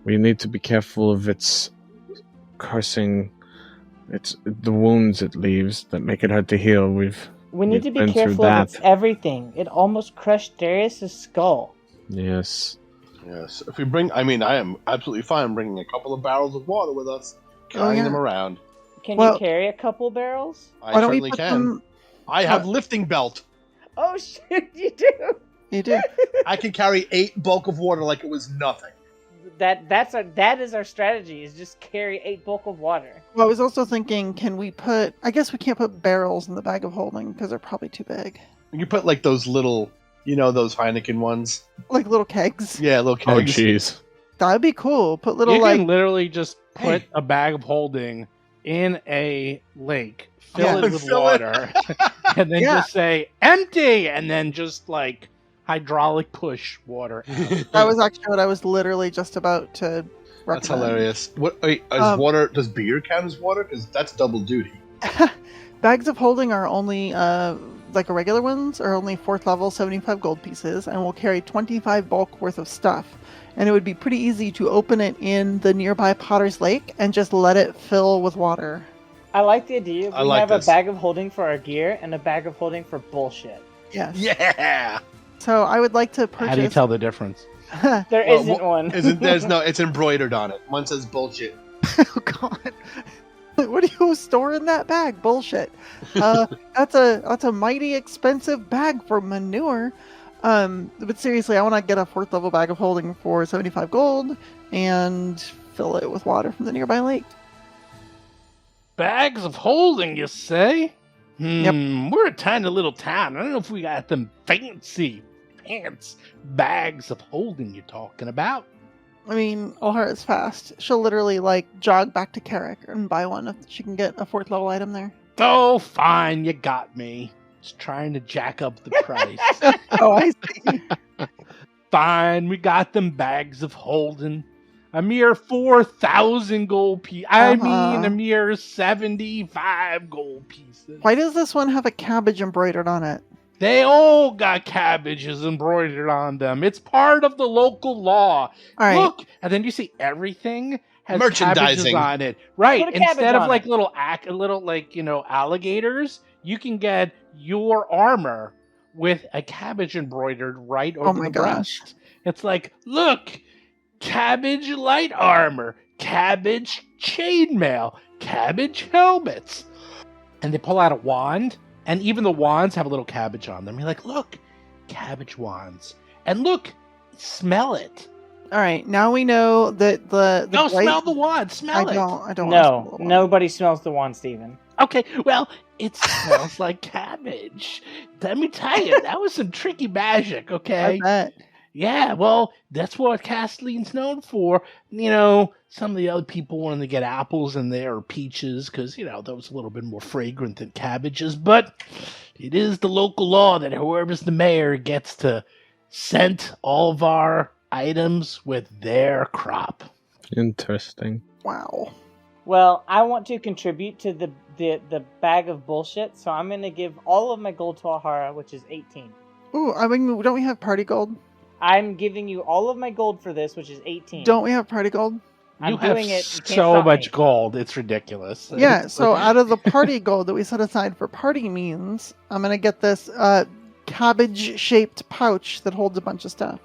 we need to be careful of its cursing. It's the wounds it leaves that make it hard to heal. We need to be been through careful of its that. everything. It almost crushed Darius' skull. Yes. Yes. If we bring, I mean, I am absolutely fine bringing a couple of barrels of water with us, carrying yeah. them around. Can Well- you carry a couple barrels? I Why don't we certainly put can. them? I have lifting belt. Oh, shit, you do! You do. I can carry 8 bulk of water like it was nothing. That is our strategy, is just carry 8 bulk of water. Well, I was also thinking, can we put? I guess we can't put barrels in the bag of holding because they're probably too big. You put like those little, those Heineken ones. Like little kegs. Yeah, little Oh, kegs. jeez. That'd be cool. Put little You like can literally just put a bag of holding in a lake, fill Yeah. it with Fill it. water, and then Yeah. just say empty, and then just like hydraulic push water out. that was actually what I was literally just about to recommend. That's hilarious. What wait, is water? Does beer count as water? Because that's double duty. Bags of holding are only like regular ones are only 4th level 75 gold pieces and will carry 25 bulk worth of stuff. And it would be pretty easy to open it in the nearby Potter's Lake and just let it fill with water. I like the idea. I We like have this. a bag of holding for our gear and a bag of holding for bullshit. Yes. Yeah. So I would like to purchase. How do you tell the difference? There Well, isn't one. There's no. It's embroidered on it. One says bullshit. Oh God. What do you store in that bag? Bullshit. That's a mighty expensive bag for manure. But seriously, I want to get a 4th level bag of holding for 75 gold and fill it with water from the nearby lake. Bags of holding, you say? Yep. We're a tiny little town. I don't know if we got them fancy pants bags of holding you're talking about. I mean, O'Hara's fast. She'll literally like jog back to Carrick and buy one if she can get a 4th level item there. Oh, fine, you got me. Just trying to jack up the price. Oh, I see. Fine, we got them bags of holding. A mere 4,000 gold pieces. I mean, a mere 75 gold pieces. Why does this one have a cabbage embroidered on it? They all got cabbages embroidered on them. It's part of the local law. All right. Look, and then you see everything has cabbages Merchandising. on it. Right. Put a cabbage Instead of on like it. little like, alligators, you can get your armor with a cabbage embroidered right over my the gosh. breast. It's like, look, cabbage light armor, cabbage chainmail, cabbage helmets. And they pull out a wand, and even the wands have a little cabbage on them. You're like, look, cabbage wands. And look, smell it. All right. Now we know that the No, bright- smell the wand. Smell I it. don't. No, nobody smells the wand, Steven. Okay, well, it smells like cabbage. Let me tell you, that was some tricky magic, okay? I bet. Yeah, well, that's what Castlene's known for. Some of the other people wanted to get apples in there or peaches because, that was a little bit more fragrant than cabbages. But it is the local law that whoever's the mayor gets to scent all of our items with their crop. Interesting. Wow. Well, I want to contribute to the bag of bullshit, so I'm going to give all of my gold to Alhara, which is 18. Ooh, I mean, don't we have party gold? I'm giving you all of my gold for this, which is 18. Don't we have party gold? I'm You have doing it. You can't so stop much me. gold. It's ridiculous. Yeah, so out of the party gold that we set aside for party means, I'm going to get this cabbage-shaped pouch that holds a bunch of stuff.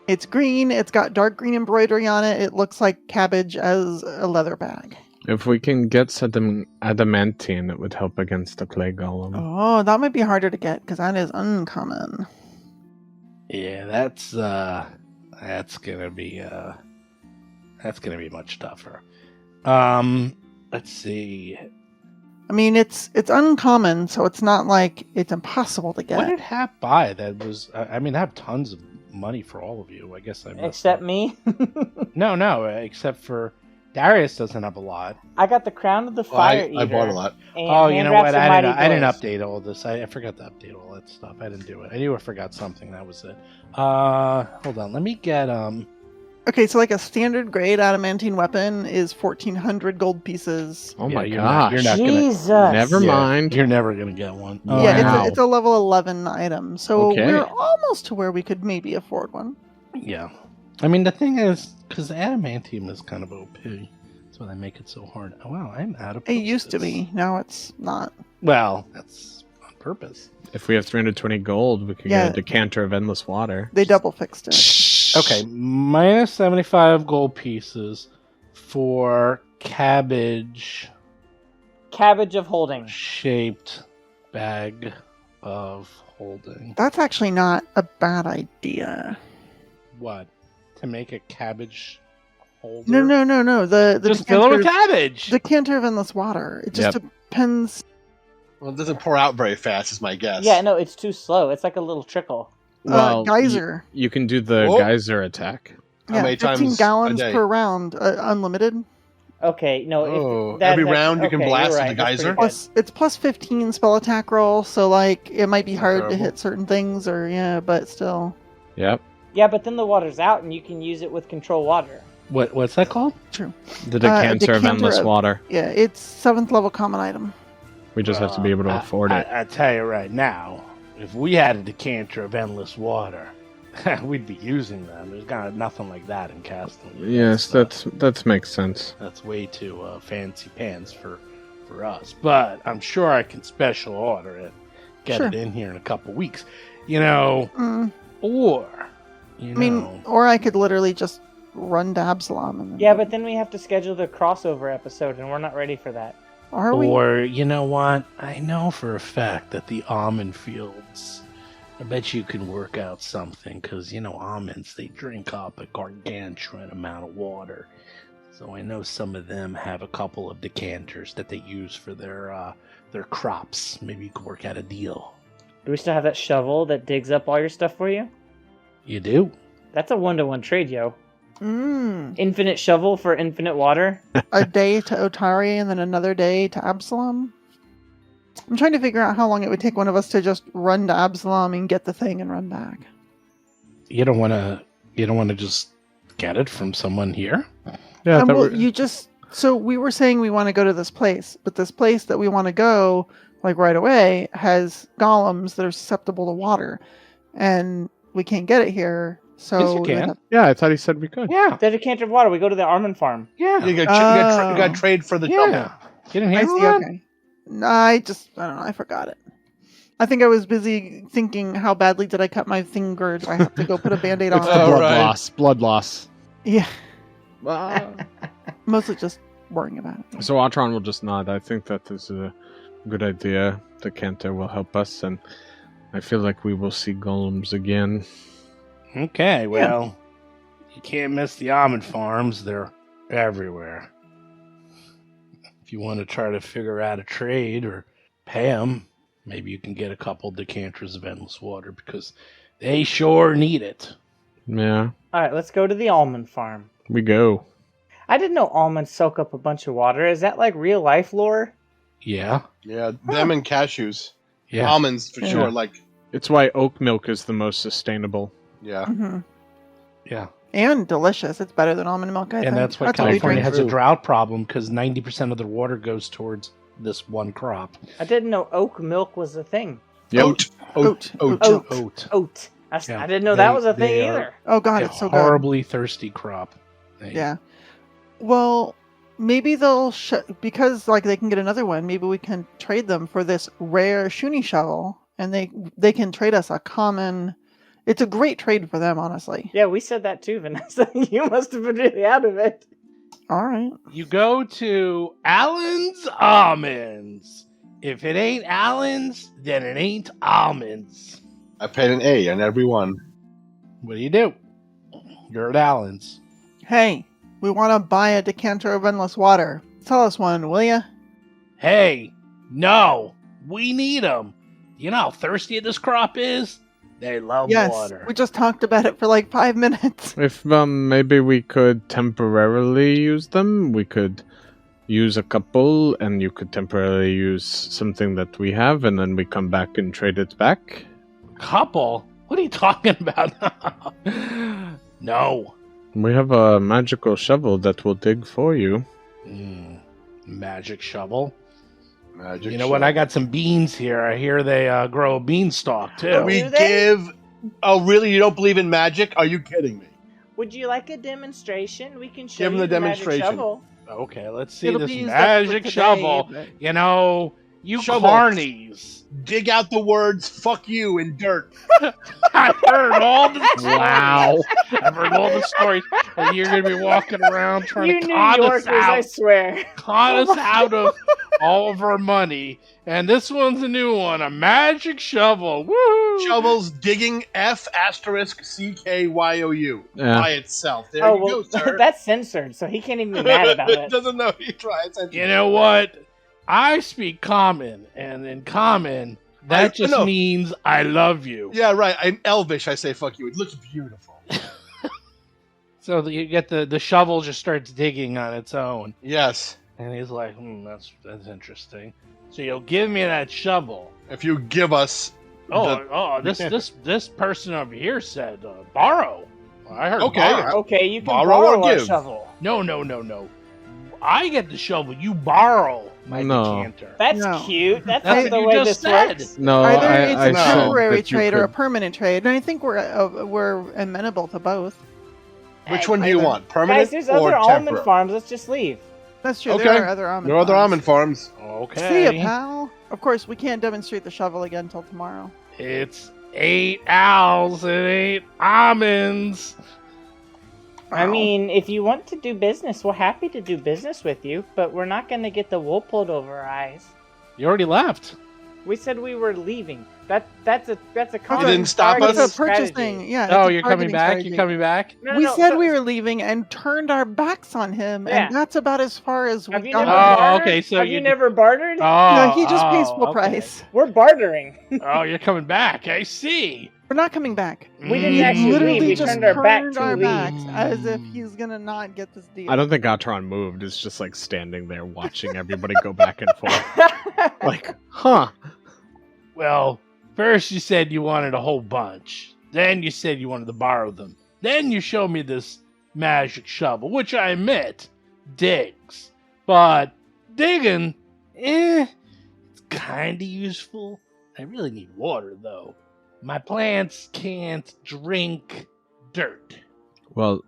It's green, it's got dark green embroidery on it, it looks like cabbage as a leather bag. If we can get some adamantine, it would help against the plague golem. Oh, that might be harder to get, because that is uncommon. Yeah, that's gonna be much tougher. Let's see. I mean, it's uncommon, so it's not like it's impossible to get. What did Hap buy? That was. I have tons of money for all of you. I guess I. messed Except up. me. No, except for Darius doesn't have a lot. I got the Crown of the Fire Eater. I bought a lot. and Oh, you know Hand what? Wraps of Mighty I didn't Blows. update all this. I forgot to update all that stuff. I didn't do it. I knew I forgot something. That was it. Hold on. Let me get Okay, so like a standard grade adamantine weapon is 1,400 gold pieces. Oh Yeah, my you're not- gosh. you're not gonna- Jesus. Never Yeah, mind. You're never gonna get one. Yeah, Wow. it's a level 11 item, so Okay. we're almost to where we could maybe afford one. Yeah. I mean, the thing is, because adamantium is kind of OP. That's why they make it so hard. Oh, wow, I'm out of It used to posters. be, now it's not. Well, that's on purpose. If we have 320 gold, we could Yeah. get a decanter of endless water. They double fixed it. Okay, minus 75 gold pieces for cabbage Cabbage of Holding. shaped bag of holding. That's actually not a bad idea. What? To make a cabbage holder? No. The Just fill it with decanter, cabbage! decanter of endless water. It just depends. Well, it doesn't pour out very fast, is my guess. Yeah, no, it's too slow. It's like a little trickle. Well, Geyser. You can do the Oh. geyser attack. How many 15 times gallons a day? per round, unlimited. Okay, no. Oh, If that, every that's- round you can okay, blast you're with right, a that's geyser? pretty good. It's plus 15 spell attack roll, so like it might be Not hard to terrible. hit certain things, or but still. Yep. Yeah, but then the water's out, and you can use it with control water. What's that called? True. The decanter of decanter endless of- water. Yeah, it's 7th level common item. We just have to be able to afford it. I tell you right now, if we had a decanter of endless water, we'd be using them. There's got nothing like that in Castellan. Yes, that makes sense. That's way too fancy pants for us. But I'm sure I can special order it, get Sure. it in here in a couple weeks. You know, or you I mean, know, or I could literally just run to Absalom. And then, Yeah, but then we have to schedule the crossover episode, and we're not ready for that. are we? or you know what? I know for a fact that the almond fields. I bet you can work out something, because, almonds, they drink up a gargantuan amount of water. So I know some of them have a couple of decanters that they use for their crops. Maybe you could work out a deal. Do we still have that shovel that digs up all your stuff for you? You do? That's a 1-to-1 trade, yo. Mm. Infinite shovel for infinite water. A day to Otari and then another day to Absalom. I'm trying to figure out how long it would take one of us to just run to Absalom and get the thing and run back. You don't want to just get it from someone here? Yeah, And so we were saying we want to go to this place, but this place that we want to go, like right away, has golems that are susceptible to water, and we can't get it here. So Yes, you can. yeah, I thought he said we could. Yeah. The decanter of water. We go to the almond farm. Yeah. You got to trade for the shovel. Yeah. You didn't I handle see. that? Okay. No, I don't know. I forgot it. I think I was busy thinking, how badly did I cut my finger? Do I have to go put a band-aid on It's it? the blood right. loss. Blood loss. Yeah, Ah. mostly just worrying about it. So Atron will just nod. I think that is a good idea. The Cantor will help us, and I feel like we will see golems again. Okay, well, you can't miss the almond farms. They're everywhere. If you want to try to figure out a trade or pay them, maybe you can get a couple decanters of endless water, because they sure need it. Yeah, All right, let's go to the almond farm. we go. I didn't know almonds soak up a bunch of water. Is that like real life lore? Yeah, Yeah, them and cashews. yeah. Almonds for Yeah. sure. Like, It's why oat milk is the most sustainable. yeah. Hmm. Yeah, And delicious. It's better than almond milk, I think. and that's why what we California drink. has a True. drought problem, because 90% of their water goes towards this one crop. I didn't know oat milk was a thing. Yep. Oat. Oat. Oat. Oat. Oat. Yeah, I didn't know that they- was a thing they are- either. Oh god, A it's so good. horribly thirsty crop. Yeah. Well, maybe they'll because like they can get another one. Maybe we can trade them for this rare Shuni shovel, and they can trade us a common. It's a great trade for them, honestly. Yeah, we said that too, Vanessa. You must have been really out of it. All right. You go to Allen's Almonds. If it ain't Allen's, then it ain't almonds. I paid an A on every one. What do? You're at Allen's. Hey, we want to buy a decanter of endless water. Tell us one, will ya? Hey, no, we need them. You know how thirsty this crop is? They love Yes. water. We just talked about it for like 5 minutes. If maybe we could temporarily use them, we could use a couple, and you could temporarily use something that we have, and then we come back and trade it back. Couple? What are you talking about? No. We have a magical shovel that will dig for you. Magic shovel. Magic. You know what? I got some beans here. I hear they grow a beanstalk too. We Do they? give. Oh, really? You don't believe in magic? Are you kidding me? Would you like a demonstration? We can show Give 'em you the magic demonstration. shovel. Okay, let's see It'll this be used up for magic today, shovel. but- You know, you Shovel. carnies. Dig out the words "fuck you" in dirt. I heard all the stories. Wow. I've heard all the stories. And you're going to be walking around trying You to New con Yorkers, us I out. swear. Con us out of all of our money. And this one's a new one, a magic shovel. Woo! Shovels digging F***CKYOU Yeah. by itself. There Oh, you well, go, sir. that's censored, so he can't even be mad about it. Doesn't know. You try. It's You know what? I speak common, and in common, that I just know. means I love you. Yeah, right. In Elvish, I say "fuck you." It looks beautiful. So you get the shovel just starts digging on its own. Yes. And he's like, that's interesting. So you'll give me that shovel. If you give us. This person over here said borrow. I heard Okay. borrow. Okay, you can Borrow or borrow a give? shovel. No. I get the shovel. You borrow my decanter. That's No. cute. That's That's not the what way you this just said. works. No, Either I it's a said temporary that you trade or a could- permanent trade, and I think we're amenable to both. Which one do you Either. want? Permanent Guys, there's or other almond temporary? farms. Let's just leave. That's true. Okay. There are other almond There are other farms. almond farms. Okay. See ya, pal. Of course, we can't demonstrate the shovel again until tomorrow. It's 8 owls and 8 almonds. I Wow. mean, if you want to do business, we're happy to do business with you, but we're not going to get the wool pulled over our eyes. You already left. We said we were leaving. That's a common didn't stop targeting us? It's a purchasing. strategy. Yeah. Oh, it's a you're coming targeting back? strategy. You're coming back? No, We no, said so- we were leaving and turned our backs on him, Yeah. and that's about as far as we Have you got. never Oh, bartered? okay, so Have you- you never bartered? Oh, No, he just pays full okay. price. We're bartering. Oh, you're coming back. I see. We're not coming back. We didn't He actually literally leave. We just turned our back turned to our leave. backs as if he's gonna not get this deal. I don't think Atron moved. It's just like standing there watching everybody go back and forth. Like, huh? Well, first you said you wanted a whole bunch. Then you said you wanted to borrow them. Then you showed me this magic shovel, which I admit digs. But digging, it's kind of useful. I really need water, though. My plants can't drink dirt. Well,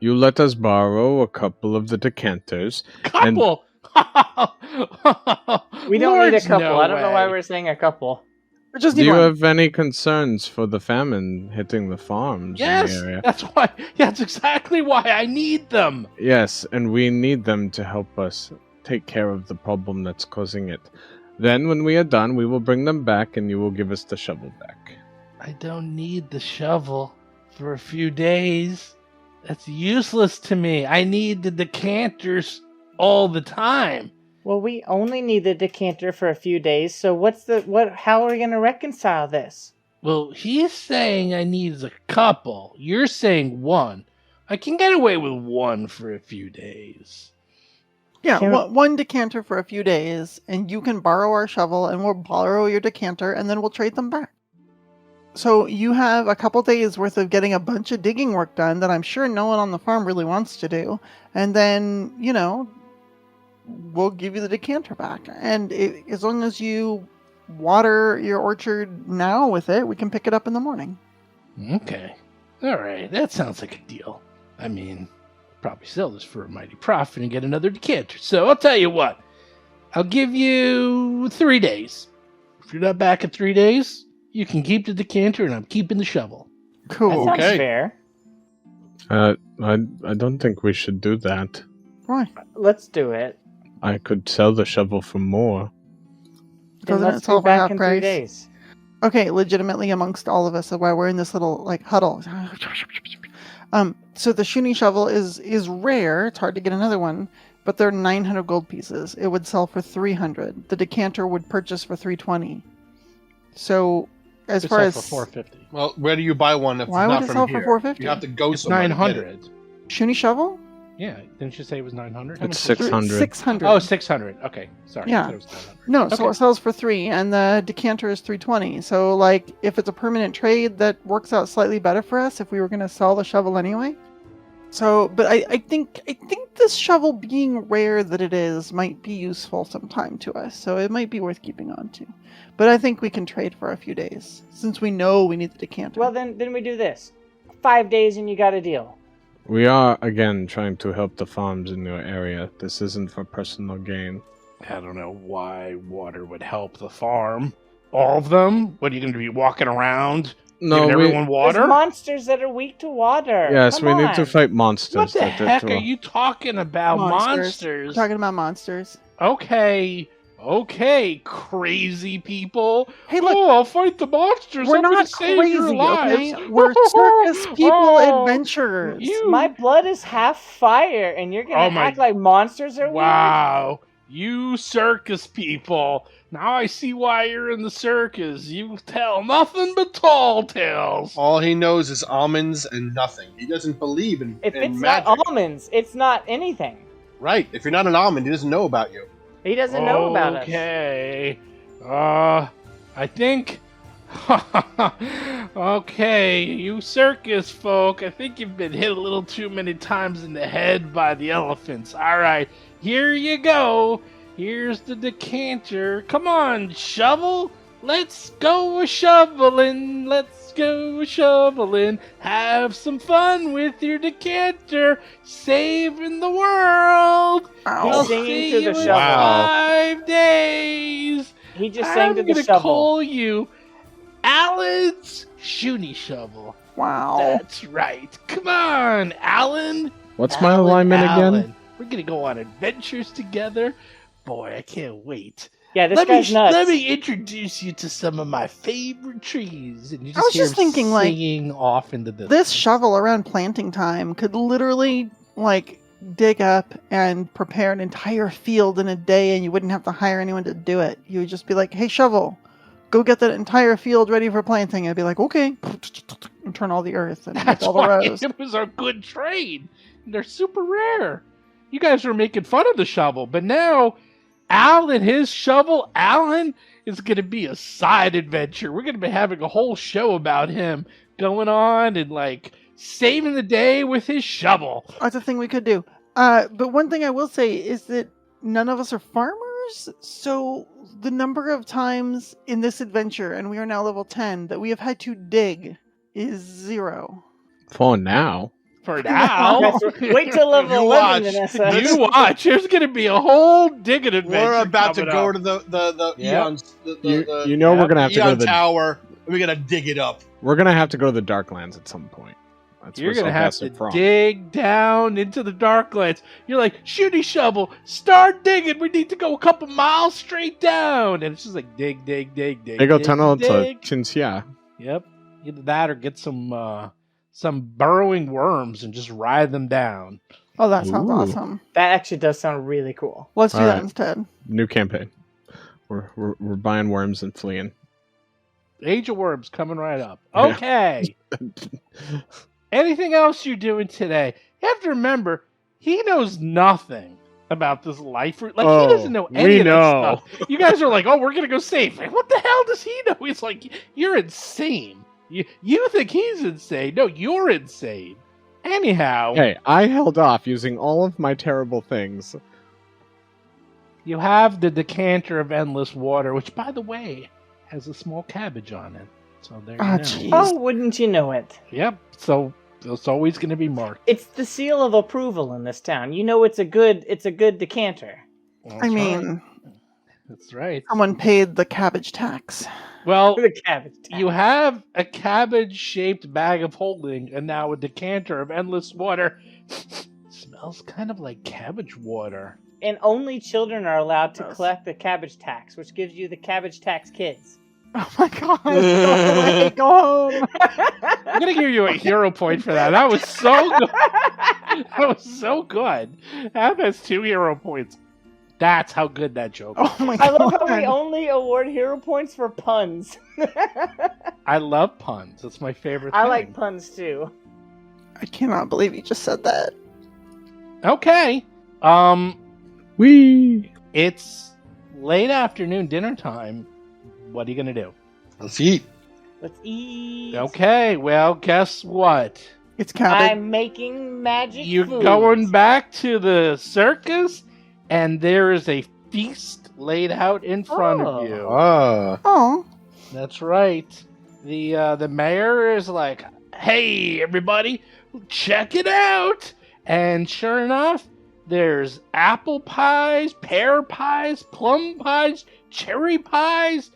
you let us borrow a couple of the decanters. Couple! We don't need a Lord's couple. no I don't know why way. we're saying a couple. We just Do need you one. have any concerns for the famine hitting the farms Yes, in the area? that's why. Yeah, that's exactly why I need them. Yes, and we need them to help us take care of the problem that's causing it. Then, when we are done, we will bring them back and you will give us the shovel back. I don't need the shovel for a few days. That's useless to me. I need the decanters all the time. Well, we only need the decanter for a few days, so how are we going to reconcile this? Well, he's saying I need a couple. You're saying one. I can get away with one for a few days. Yeah, Can- one decanter for a few days, and you can borrow our shovel, and we'll borrow your decanter, and then we'll trade them back. So you have a couple days worth of getting a bunch of digging work done that I'm sure no one on the farm really wants to do, and then, we'll give you the decanter back. And as long as you water your orchard now with it, we can pick it up in the morning. Okay. All right. That sounds like a deal. I mean, probably sell this for a mighty profit and get another decanter. So I'll tell you what. I'll give you 3 days. If you're not back in 3 days, you can keep the decanter and I'm keeping the shovel. That Cool. sounds Okay. fair. I don't think we should do that. Why? Let's do it. I could sell the shovel for more. Then Doesn't it let's sell go for half back in 3 price? days. Okay, legitimately amongst all of us while we're in this little huddle. So the Shuni shovel is rare. It's hard to get another one, but they're 900 gold pieces. It would sell for 300. The decanter would purchase for 320. So as Could far sell as for 450. Well, where do you buy one if Why it's would not it from sell for here? 450? You have to go It's somewhere. to get it. 900. Shuni shovel, Yeah, didn't you say it was 900? It's much was it? 600. 600. Oh, 600. Okay, sorry. Yeah. I thought it was 900. No, so Okay. it sells for 3, and the decanter is 320. So, like, if it's a permanent trade, that works out slightly better for us if we were going to sell the shovel anyway. So, but I think this shovel, being rare that it is, might be useful sometime to us. So it might be worth keeping on to. But I think we can trade for a few days since we know we need the decanter. Well, then we do this. 5 days and you got a deal. We are, again, trying to help the farms in your area. This isn't for personal gain. I don't know why water would help the farm. All of them? What are you going to be walking around No, giving we... everyone water? There's monsters that are weak to water. Yes, Come we need to on. fight monsters. What the that- heck that- are you talking about? We're Monsters? talking about monsters. Okay, crazy people. Hey, look, Oh, I'll fight the monsters. we're I'm gonna not save crazy, your lives. okay? We're circus people, Oh, adventurers. you- My blood is half fire, and you're Oh gonna my- act like monsters are weak? Wow. You circus people. Now I see why you're in the circus. You tell nothing but tall tales. All he knows is almonds and nothing. He doesn't believe in If it's magic. not almonds, it's not anything. Right. If you're not an almond, he doesn't know about you. He doesn't know about us. Okay. I think... Okay, you circus folk, I think you've been hit a little too many times in the head by the elephants. Alright, here you go. Here's the decanter. Come on, shovel. Let's go a-shoveling. Let's go a-shoveling. Have some fun with your decanter. Saving the world. I'll He's singing see to the you in shovel. 5 days. He just sang to the I'm gonna shovel. call you Alan's Shooty Shovel. Wow. That's right. Come on, Alan. What's my alignment again? We're gonna go on adventures together. Boy, I can't wait. Yeah, this Let guy's nuts. Let me introduce you to some of my favorite trees. And you just I was hear just him thinking, like, singing off into This shovel around planting time could literally, like, dig up and prepare an entire field in a day, and you wouldn't have to hire anyone to do it. You would just be like, hey, shovel, go get that entire field ready for planting. I'd be like, okay. And turn all the earth and make That's all the why rows. it was a good trade. They're super rare. You guys were making fun of the shovel, but now Al and his shovel, Alan, is going to be a side adventure. We're going to be having a whole show about him going on and, like, saving the day with his shovel. That's a thing we could do. But one thing I will say is that none of us are farmers, so the number of times in this adventure, and we are now level 10, that we have had to dig is 0. For now. For now. Wait till level You 11, watch. Vanessa. You watch. There's going to be a whole digging adventure. We're about to coming go up. to the Yeah. Eon's. You know we're gonna have to go to Eon the Tower. And we gotta dig it up. We're gonna have to go to the Darklands at some point. That's You're where going to have Sylvester to from. dig down into the Darklands. You're like, Shooty Shovel, start digging. We need to go a couple miles straight down. And it's just like, dig, dig, dig, dig. They go dig, tunnel to dig. Chinchilla. Yep. Either that or get some burrowing worms and just ride them down. Oh, that sounds Ooh. awesome. That actually does sound really cool. Let's do All that right. instead. New campaign. We're buying worms and fleeing. Age of Worms coming right up. Yeah. Okay. Anything else you're doing today? You have to remember, he knows nothing about this life route. Like, he doesn't know any we of that know. stuff. You guys are like, oh, we're going to go save. Like, what the hell does he know? He's like, you're insane. You think he's insane. No, you're insane. Anyhow, Hey, I held off using all of my terrible things. you have the decanter of endless water, which, by the way, has a small cabbage on it. So there you Ah, go. jeez. Oh, wouldn't you know it? Yep. So it's always going to be marked. It's the seal of approval in this town. You know it's a good decanter. That's I right. mean, That's right. someone paid the cabbage tax. Well, The cabbage. you have a cabbage-shaped bag of holding, and now a decanter of endless water. Smells kind of like cabbage water. And only children are allowed to Gross. collect the cabbage tax, which gives you the cabbage tax kids. Oh my god. Go away, go home. I'm gonna give you a hero point for that. That was so good. That was so good. That has 2 hero points. That's how good that joke was. Oh my I god. love how we only award hero points for puns. I love puns. It's my favorite I thing. like puns too. I cannot believe you just said that. Okay. Wee! It's late afternoon, dinner time. What are you gonna do? Let's eat. Let's eat. Okay, well, guess what? It's cabbage. I'm making magic You're foods. going back to the circus, and there is a feast laid out in front Oh. of you. Oh. That's right. The mayor is like, "Hey, everybody, check it out!" And sure enough, there's apple pies, pear pies, plum pies, cherry pies,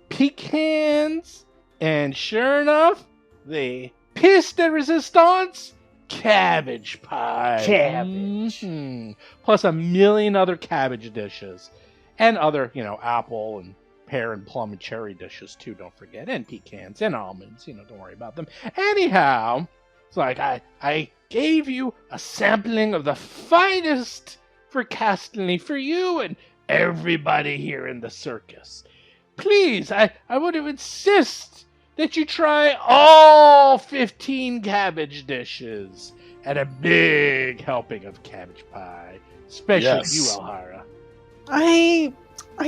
pecans, and sure enough, the pièce de résistance, cabbage pie. Cabbage. Mhm. Plus a million other cabbage dishes. And other, apple and pear and plum and cherry dishes too, don't forget. And pecans and almonds, don't worry about them. Anyhow, it's like, I gave you a sampling of the finest for Castellany for you, and everybody here in the circus, please, I want to insist that you try all 15 cabbage dishes and a big helping of cabbage pie. Especially Yes. you, Elhara. I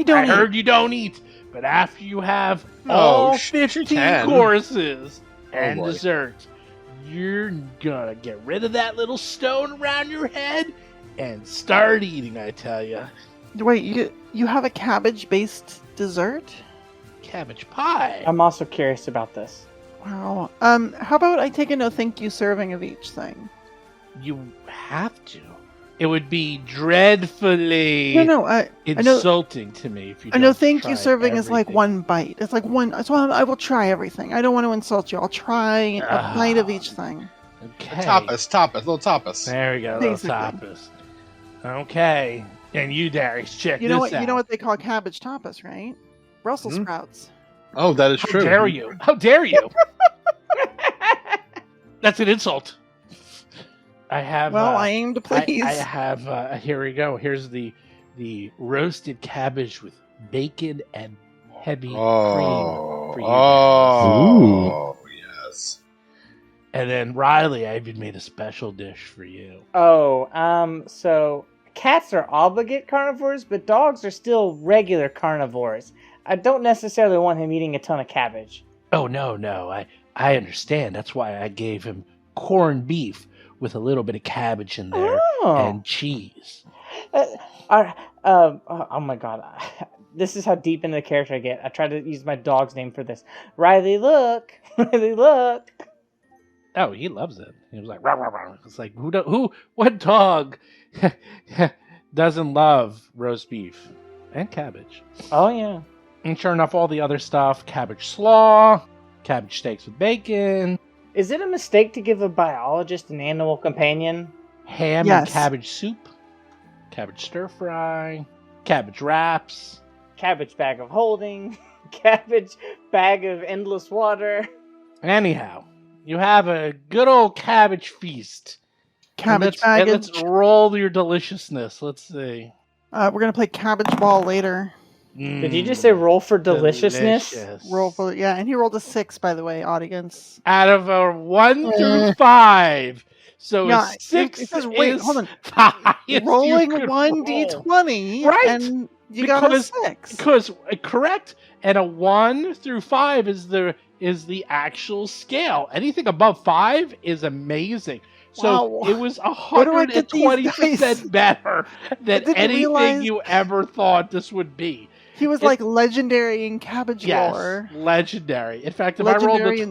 don't. I heard you don't eat, but after you have Oh, all she 15 can. courses Oh, and boy. dessert, you're gonna get rid of that little stone around your head and start eating, I tell ya. Wait, you have a cabbage-based dessert? Cabbage pie. I'm also curious about this. Wow. How about I take a no thank you serving of each thing? You have to. It would be dreadfully No, I know. insulting to me if you I know. don't Thank you try serving is like everything. one bite. It's like one. So I will try everything. I don't want to insult you. I'll try a bite of each thing. Okay. Little tapas. There we go, little Basically. tapas. Okay. And you, Darius, check You know this what? out. You know what they call cabbage tapas, right? Brussels sprouts. Oh, that is How true. dare you? How dare you? That's an insult. I have. Well, I aim to please. I have. Here we go. Here's the roasted cabbage with bacon and heavy cream for you. Oh, yes. And then Riley, I even made a special dish for you. Oh, so cats are obligate carnivores, but dogs are still regular carnivores. I don't necessarily want him eating a ton of cabbage. Oh no, I understand. That's why I gave him corned beef with a little bit of cabbage in there Oh. and cheese. Oh my god. This is how deep into the character I get. I tried to use my dog's name for this. Riley, look! Riley, look! Oh, he loves it. He was like, rah, rah, rah. It's like, what dog doesn't love roast beef and cabbage? Oh, yeah. And sure enough, all the other stuff, cabbage slaw, cabbage steaks with bacon, Is it a mistake to give a biologist an animal companion? ham and Yes. cabbage soup, cabbage stir fry, cabbage wraps. Cabbage bag of holding, cabbage bag of endless water. Anyhow, you have a good old cabbage feast. Cabbage and baggage. let's roll your deliciousness. Let's see. We're gonna play cabbage ball later. Did you just say roll for deliciousness? Delicious. Roll for and he rolled a 6, by the way, audience. Out of a 1 through 5. So Yeah, a 6 it says, wait, is hold on. the highest you Rolling could one roll. d20, Right, and you got a because- 6. Because correct, and a 1 through 5 is the actual scale. Anything above 5 is amazing. So Wow. it was Where do I get these 120% dice? better than didn't anything realize- you ever thought this would be. He was like legendary in cabbage Yes, lore. legendary. In fact, if Legendary I rolled a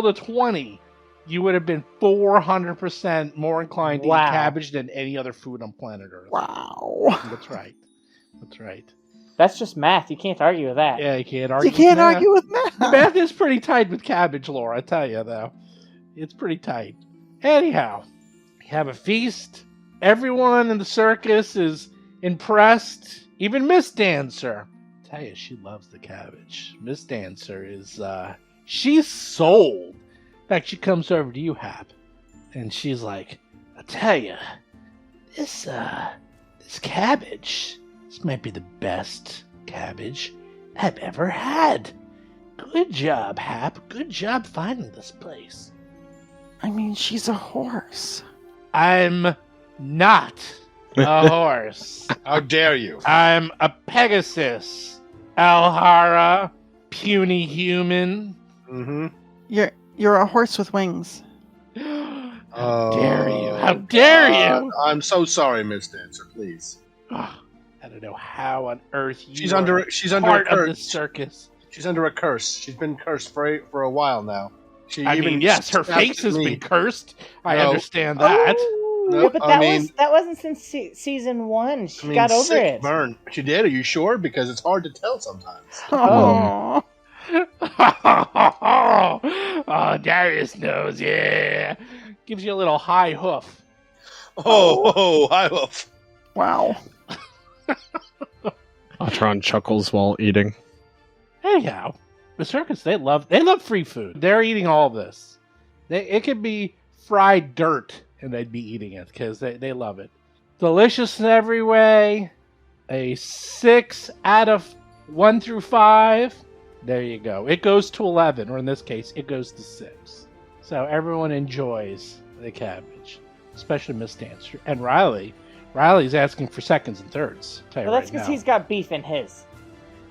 and 20, you would have been 400% more inclined to Wow. eat cabbage than any other food on planet Earth. Wow. That's right. That's right. That's just math. You can't argue with that. Yeah, you can't argue. You can't with math. argue with math. The math is pretty tight with cabbage lore, I tell you, though. It's pretty tight. Anyhow, you have a feast. Everyone in the circus is impressed. Even Miss Dancer. I tell you, she loves the cabbage. Miss Dancer is, she's sold. In fact, she comes over to you, Hap, and she's like, I tell you, this cabbage, this might be the best cabbage I've ever had. Good job, Hap. Good job finding this place. I mean, she's a horse. I'm not a horse. How dare you? I'm a Pegasus. Alhara, puny human. Mm-hmm. You're a horse with wings. How dare you? How dare you? I'm so sorry, Miss Dancer. Please. Oh, I don't know how on earth you She's are under part a of the curse. circus. She's under a curse. She's been cursed for a while now. She I even mean, yes, her snapped face at has me. been cursed. I No. understand that. No, Yeah, but I mean- that wasn't since season 1. She I mean, got over sick it. burn. She did. Are you sure? Because it's hard to tell sometimes. Oh. Oh, Darius knows, yeah. Gives you a little high hoof. Oh, I love. Wow. Atron chuckles while eating. Anyhow, the circus, they love free food. They're eating all this. It could be fried dirt and they'd be eating it because they love it. Delicious in every way. a 6 out of 1 through 5. There you go. It goes to 11, or in this case, it goes to 6. So everyone enjoys the cabbage, especially Miss Dancer. And Riley. Riley's asking for seconds and thirds. Tell you Well, that's right because now. he's got beef in his.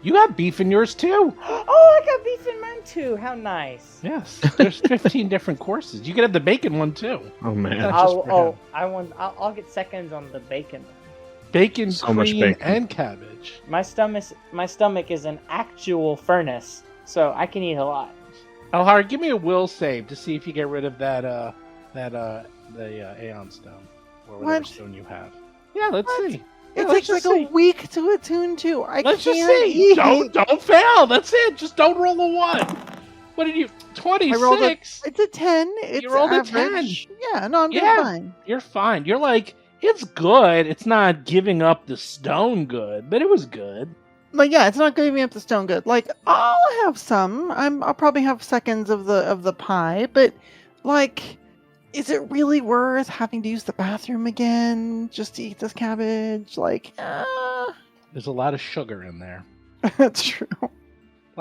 You have beef in yours too. Oh, I got beef in mine too. How nice. Yes, there's 15 different courses. You can have the bacon one too. Oh man. That's just for him. I'll get seconds on the bacon. Bacon, So much cream, bacon. and cabbage. My stomach is an actual furnace, so I can eat a lot. Alhara, give me a will save to see if you get rid of the Aeon Stone or whatever What? stone you have. Yeah, let's What? see. It let's takes just like see. a week to attune to. I Let's can't just see. eat. Don't fail. That's it. Just don't roll a 1. What did you? 26. It's a 10. It's rolled a average. Yeah, no, I'm doing Yeah. fine. You're fine. You're like, it's good. It's not giving up the stone good, but it was good. But yeah, it's not giving me up the stone good. Like I'll have some. I'll probably have seconds of the pie, but like, is it really worth having to use the bathroom again just to eat this cabbage? Like, There's a lot of sugar in there. that's true. A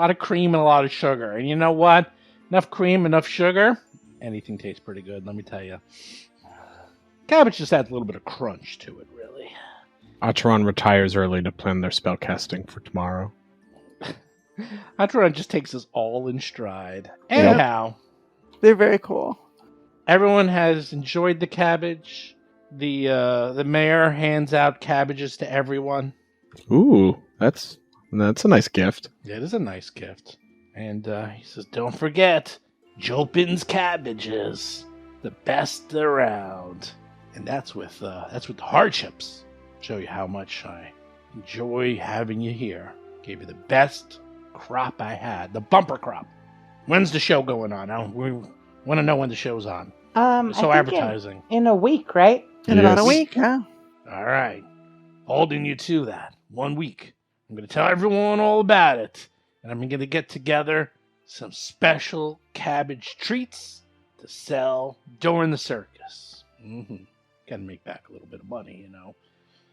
lot of cream and a lot of sugar. And you know what? Enough cream, enough sugar. Anything tastes pretty good, let me tell you. Cabbage just adds a little bit of crunch to it, really. Atron retires early to plan their spell casting for tomorrow. Atron just takes us all in stride. Yep. Anyhow, They're very cool. everyone has enjoyed the cabbage. The mayor hands out cabbages to everyone. Ooh, that's a nice gift. It is a nice gift. And he says, don't forget, Jopin's cabbages, the best around. And that's with the hardships. Show you how much I enjoy having you here. Gave you the best crop I had, the bumper crop. When's the show going on? We want to know when the show's on. I So think advertising. in a week, right? In about a Yes. week, huh? All right. Holding you to that. 1 week. I'm going to tell everyone all about it. And I'm going to get together some special cabbage treats to sell during the circus. Got to make back a little bit of money, you know.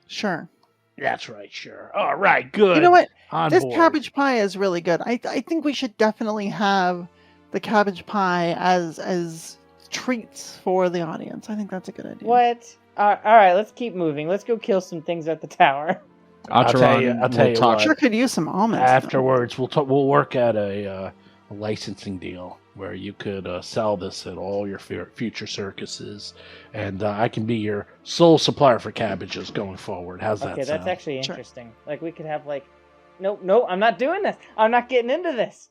Sure. That's right, sure. All right, good. You know what? On This board. cabbage pie is really good. I think we should definitely have the cabbage pie as treats for the audience. I think that's a good idea. What? All right, let's keep moving. Let's go kill some things at the tower. I'll tell you Atron what. will talk. Sure could use some almonds. though. Afterwards, we'll work out a licensing deal where you could sell this at all your future circuses, and I can be your sole supplier for cabbages going forward. How's that Okay, sound? that's actually Sure. interesting. Like we could have like, no, I'm not doing this. I'm not getting into this.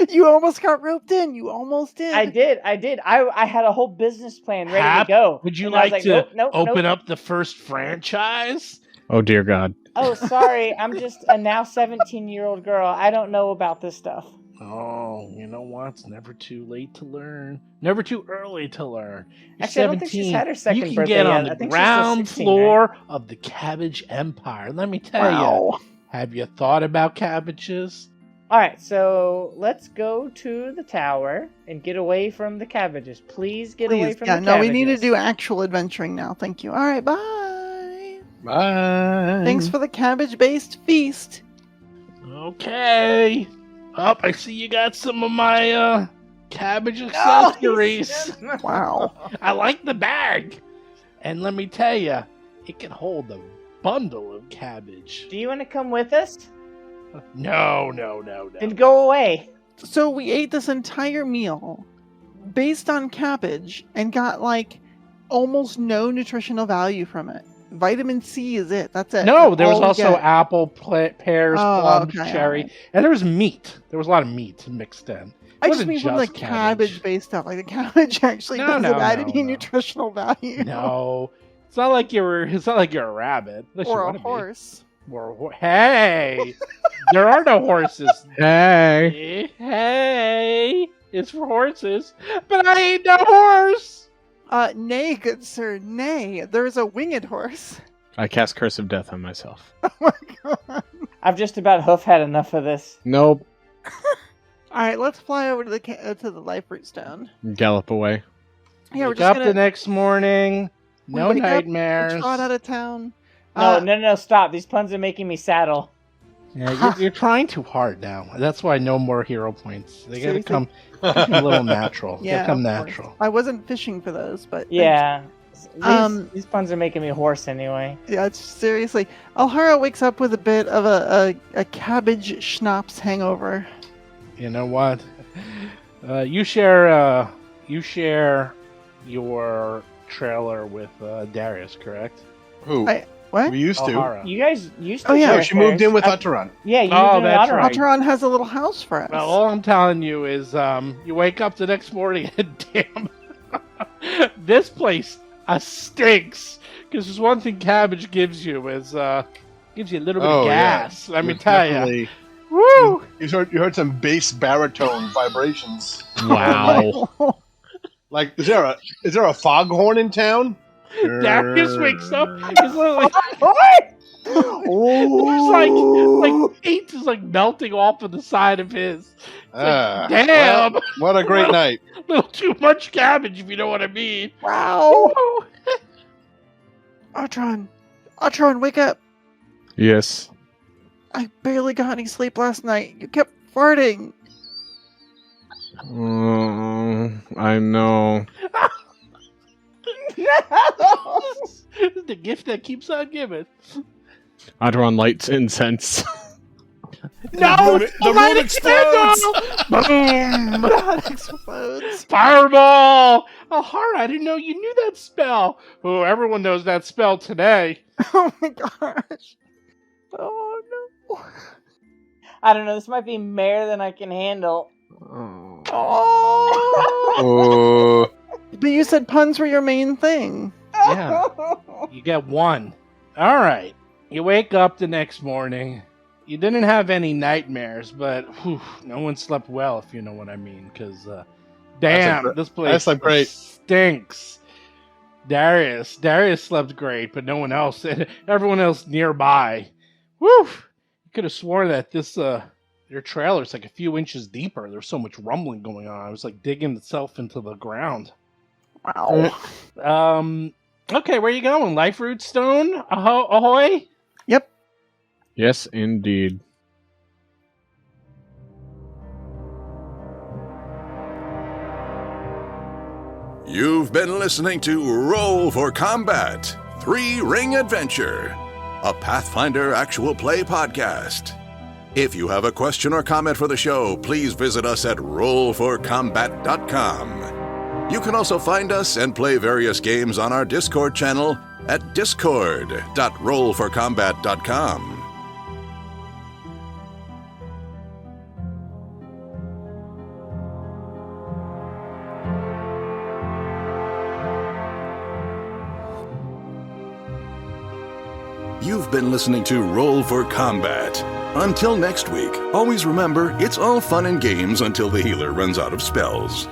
You almost got roped in. You almost did. I did. I had a whole business plan ready Hap, to go. Would you And I was like to nope, open nope. up the first franchise? Oh dear God. Oh, sorry. I'm just a now 17-year-old girl. I don't know about this stuff. Oh, you know what? It's never too late to learn. Never too early to learn. You're Actually, I don't think she's 17. had her second You can birthday get yet. on I the think she's still ground 16, floor of the Cabbage Empire. Let me tell you. Wow. Have you thought about cabbages? All right, so let's go to the tower and get away from the cabbages. Please get away Please. from Yeah, the no, cabbages. we need to do actual adventuring now. Thank you. All right, bye. Bye. Thanks for the cabbage-based feast. Okay. Oh, I see you got some of my cabbage accessories. Wow. I like the bag. And let me tell you, it can hold a bundle of cabbage. Do you want to come with us? No. Then go away. So we ate this entire meal based on cabbage and got like almost no nutritional value from it. Vitamin C is it. That's it. No, That's there was all we also get. apple, pears, Oh, plums, okay, cherry, alright. and there was meat. There was a lot of meat mixed in. It I just wasn't mean from the cabbage-based stuff. Like the cabbage actually No, doesn't no, add no, any no. nutritional value. No, it's not like you're a rabbit. Unless you Or a wanna be. horse. Hey, there are no horses. Hey. Hey, it's for horses, but I ain't no horse. Nay, good sir, nay. There's a winged horse. I cast Curse of Death on myself. Oh my god. I've just about had enough of this. Nope. Alright, let's fly over to the life root stone. Gallop away. Yeah, we're Wake just up gonna the next morning. we No wake up, we nightmares. trot out of town. No, stop. These puns are making me saddle. Yeah, you're trying too hard now. That's why no more hero points. They gotta Seriously? come a little natural. They Yeah, gotta come of course. natural. I wasn't fishing for those, but Yeah. These Um, puns are making me hoarse anyway. yeah, it's seriously. Alhara wakes up with a bit of a cabbage schnapps hangover. You know what? You share your trailer with Darius, correct? Who? What? We used to. Alhara. You guys used to. Oh, yeah. share Oh, she moved in with affairs. Ataran. Yeah, you Oh, moved in with that's Otteron. right. Ataran has a little house for us. Well, all I'm telling you is, you wake up the next morning and damn, this place stinks. Because there's one thing Cabbage gives you is gives you a little bit of gas. Let me tell you. Definitely- Woo! You heard some bass baritone vibrations. Wow. Like, is there a foghorn in town? Darius wakes up. He's literally like paint is like melting off of the side of his. Ah, Damn, well, what a great night. a little too much cabbage, if you know what I mean. Wow! Woo! Atron, wake up! Yes. I barely got any sleep last night. You kept farting. I know. The gift that keeps on giving. Adron lights incense. No, the room light a explodes. candle! Boom! That explodes. Fireball! Oh, Hara, I didn't know you knew that spell. Oh, everyone knows that spell today. Oh my gosh. Oh no. I don't know. This might be more than I can handle. Oh. Oh. Oh, But you said puns were your main thing. Yeah. You get one. All right. You wake up the next morning. You didn't have any nightmares, but whew, no one slept well, if you know what I mean. Because, damn, this place slept great. stinks. Darius slept great, but no one else. Everyone else nearby. Woo! You could have sworn that this your trailer's like a few inches deeper. There's so much rumbling going on. It was like digging itself into the ground. Wow. Okay, where you going? Life Root Stone? Ahoy? Yep. Yes, indeed. You've been listening to Roll for Combat 3-Ring Adventure, a Pathfinder actual play podcast. If you have a question or comment for the show, please visit us at rollforcombat.com. You can also find us and play various games on our Discord channel at discord.rollforcombat.com. You've been listening to Roll for Combat. Until next week, always remember, it's all fun and games until the healer runs out of spells.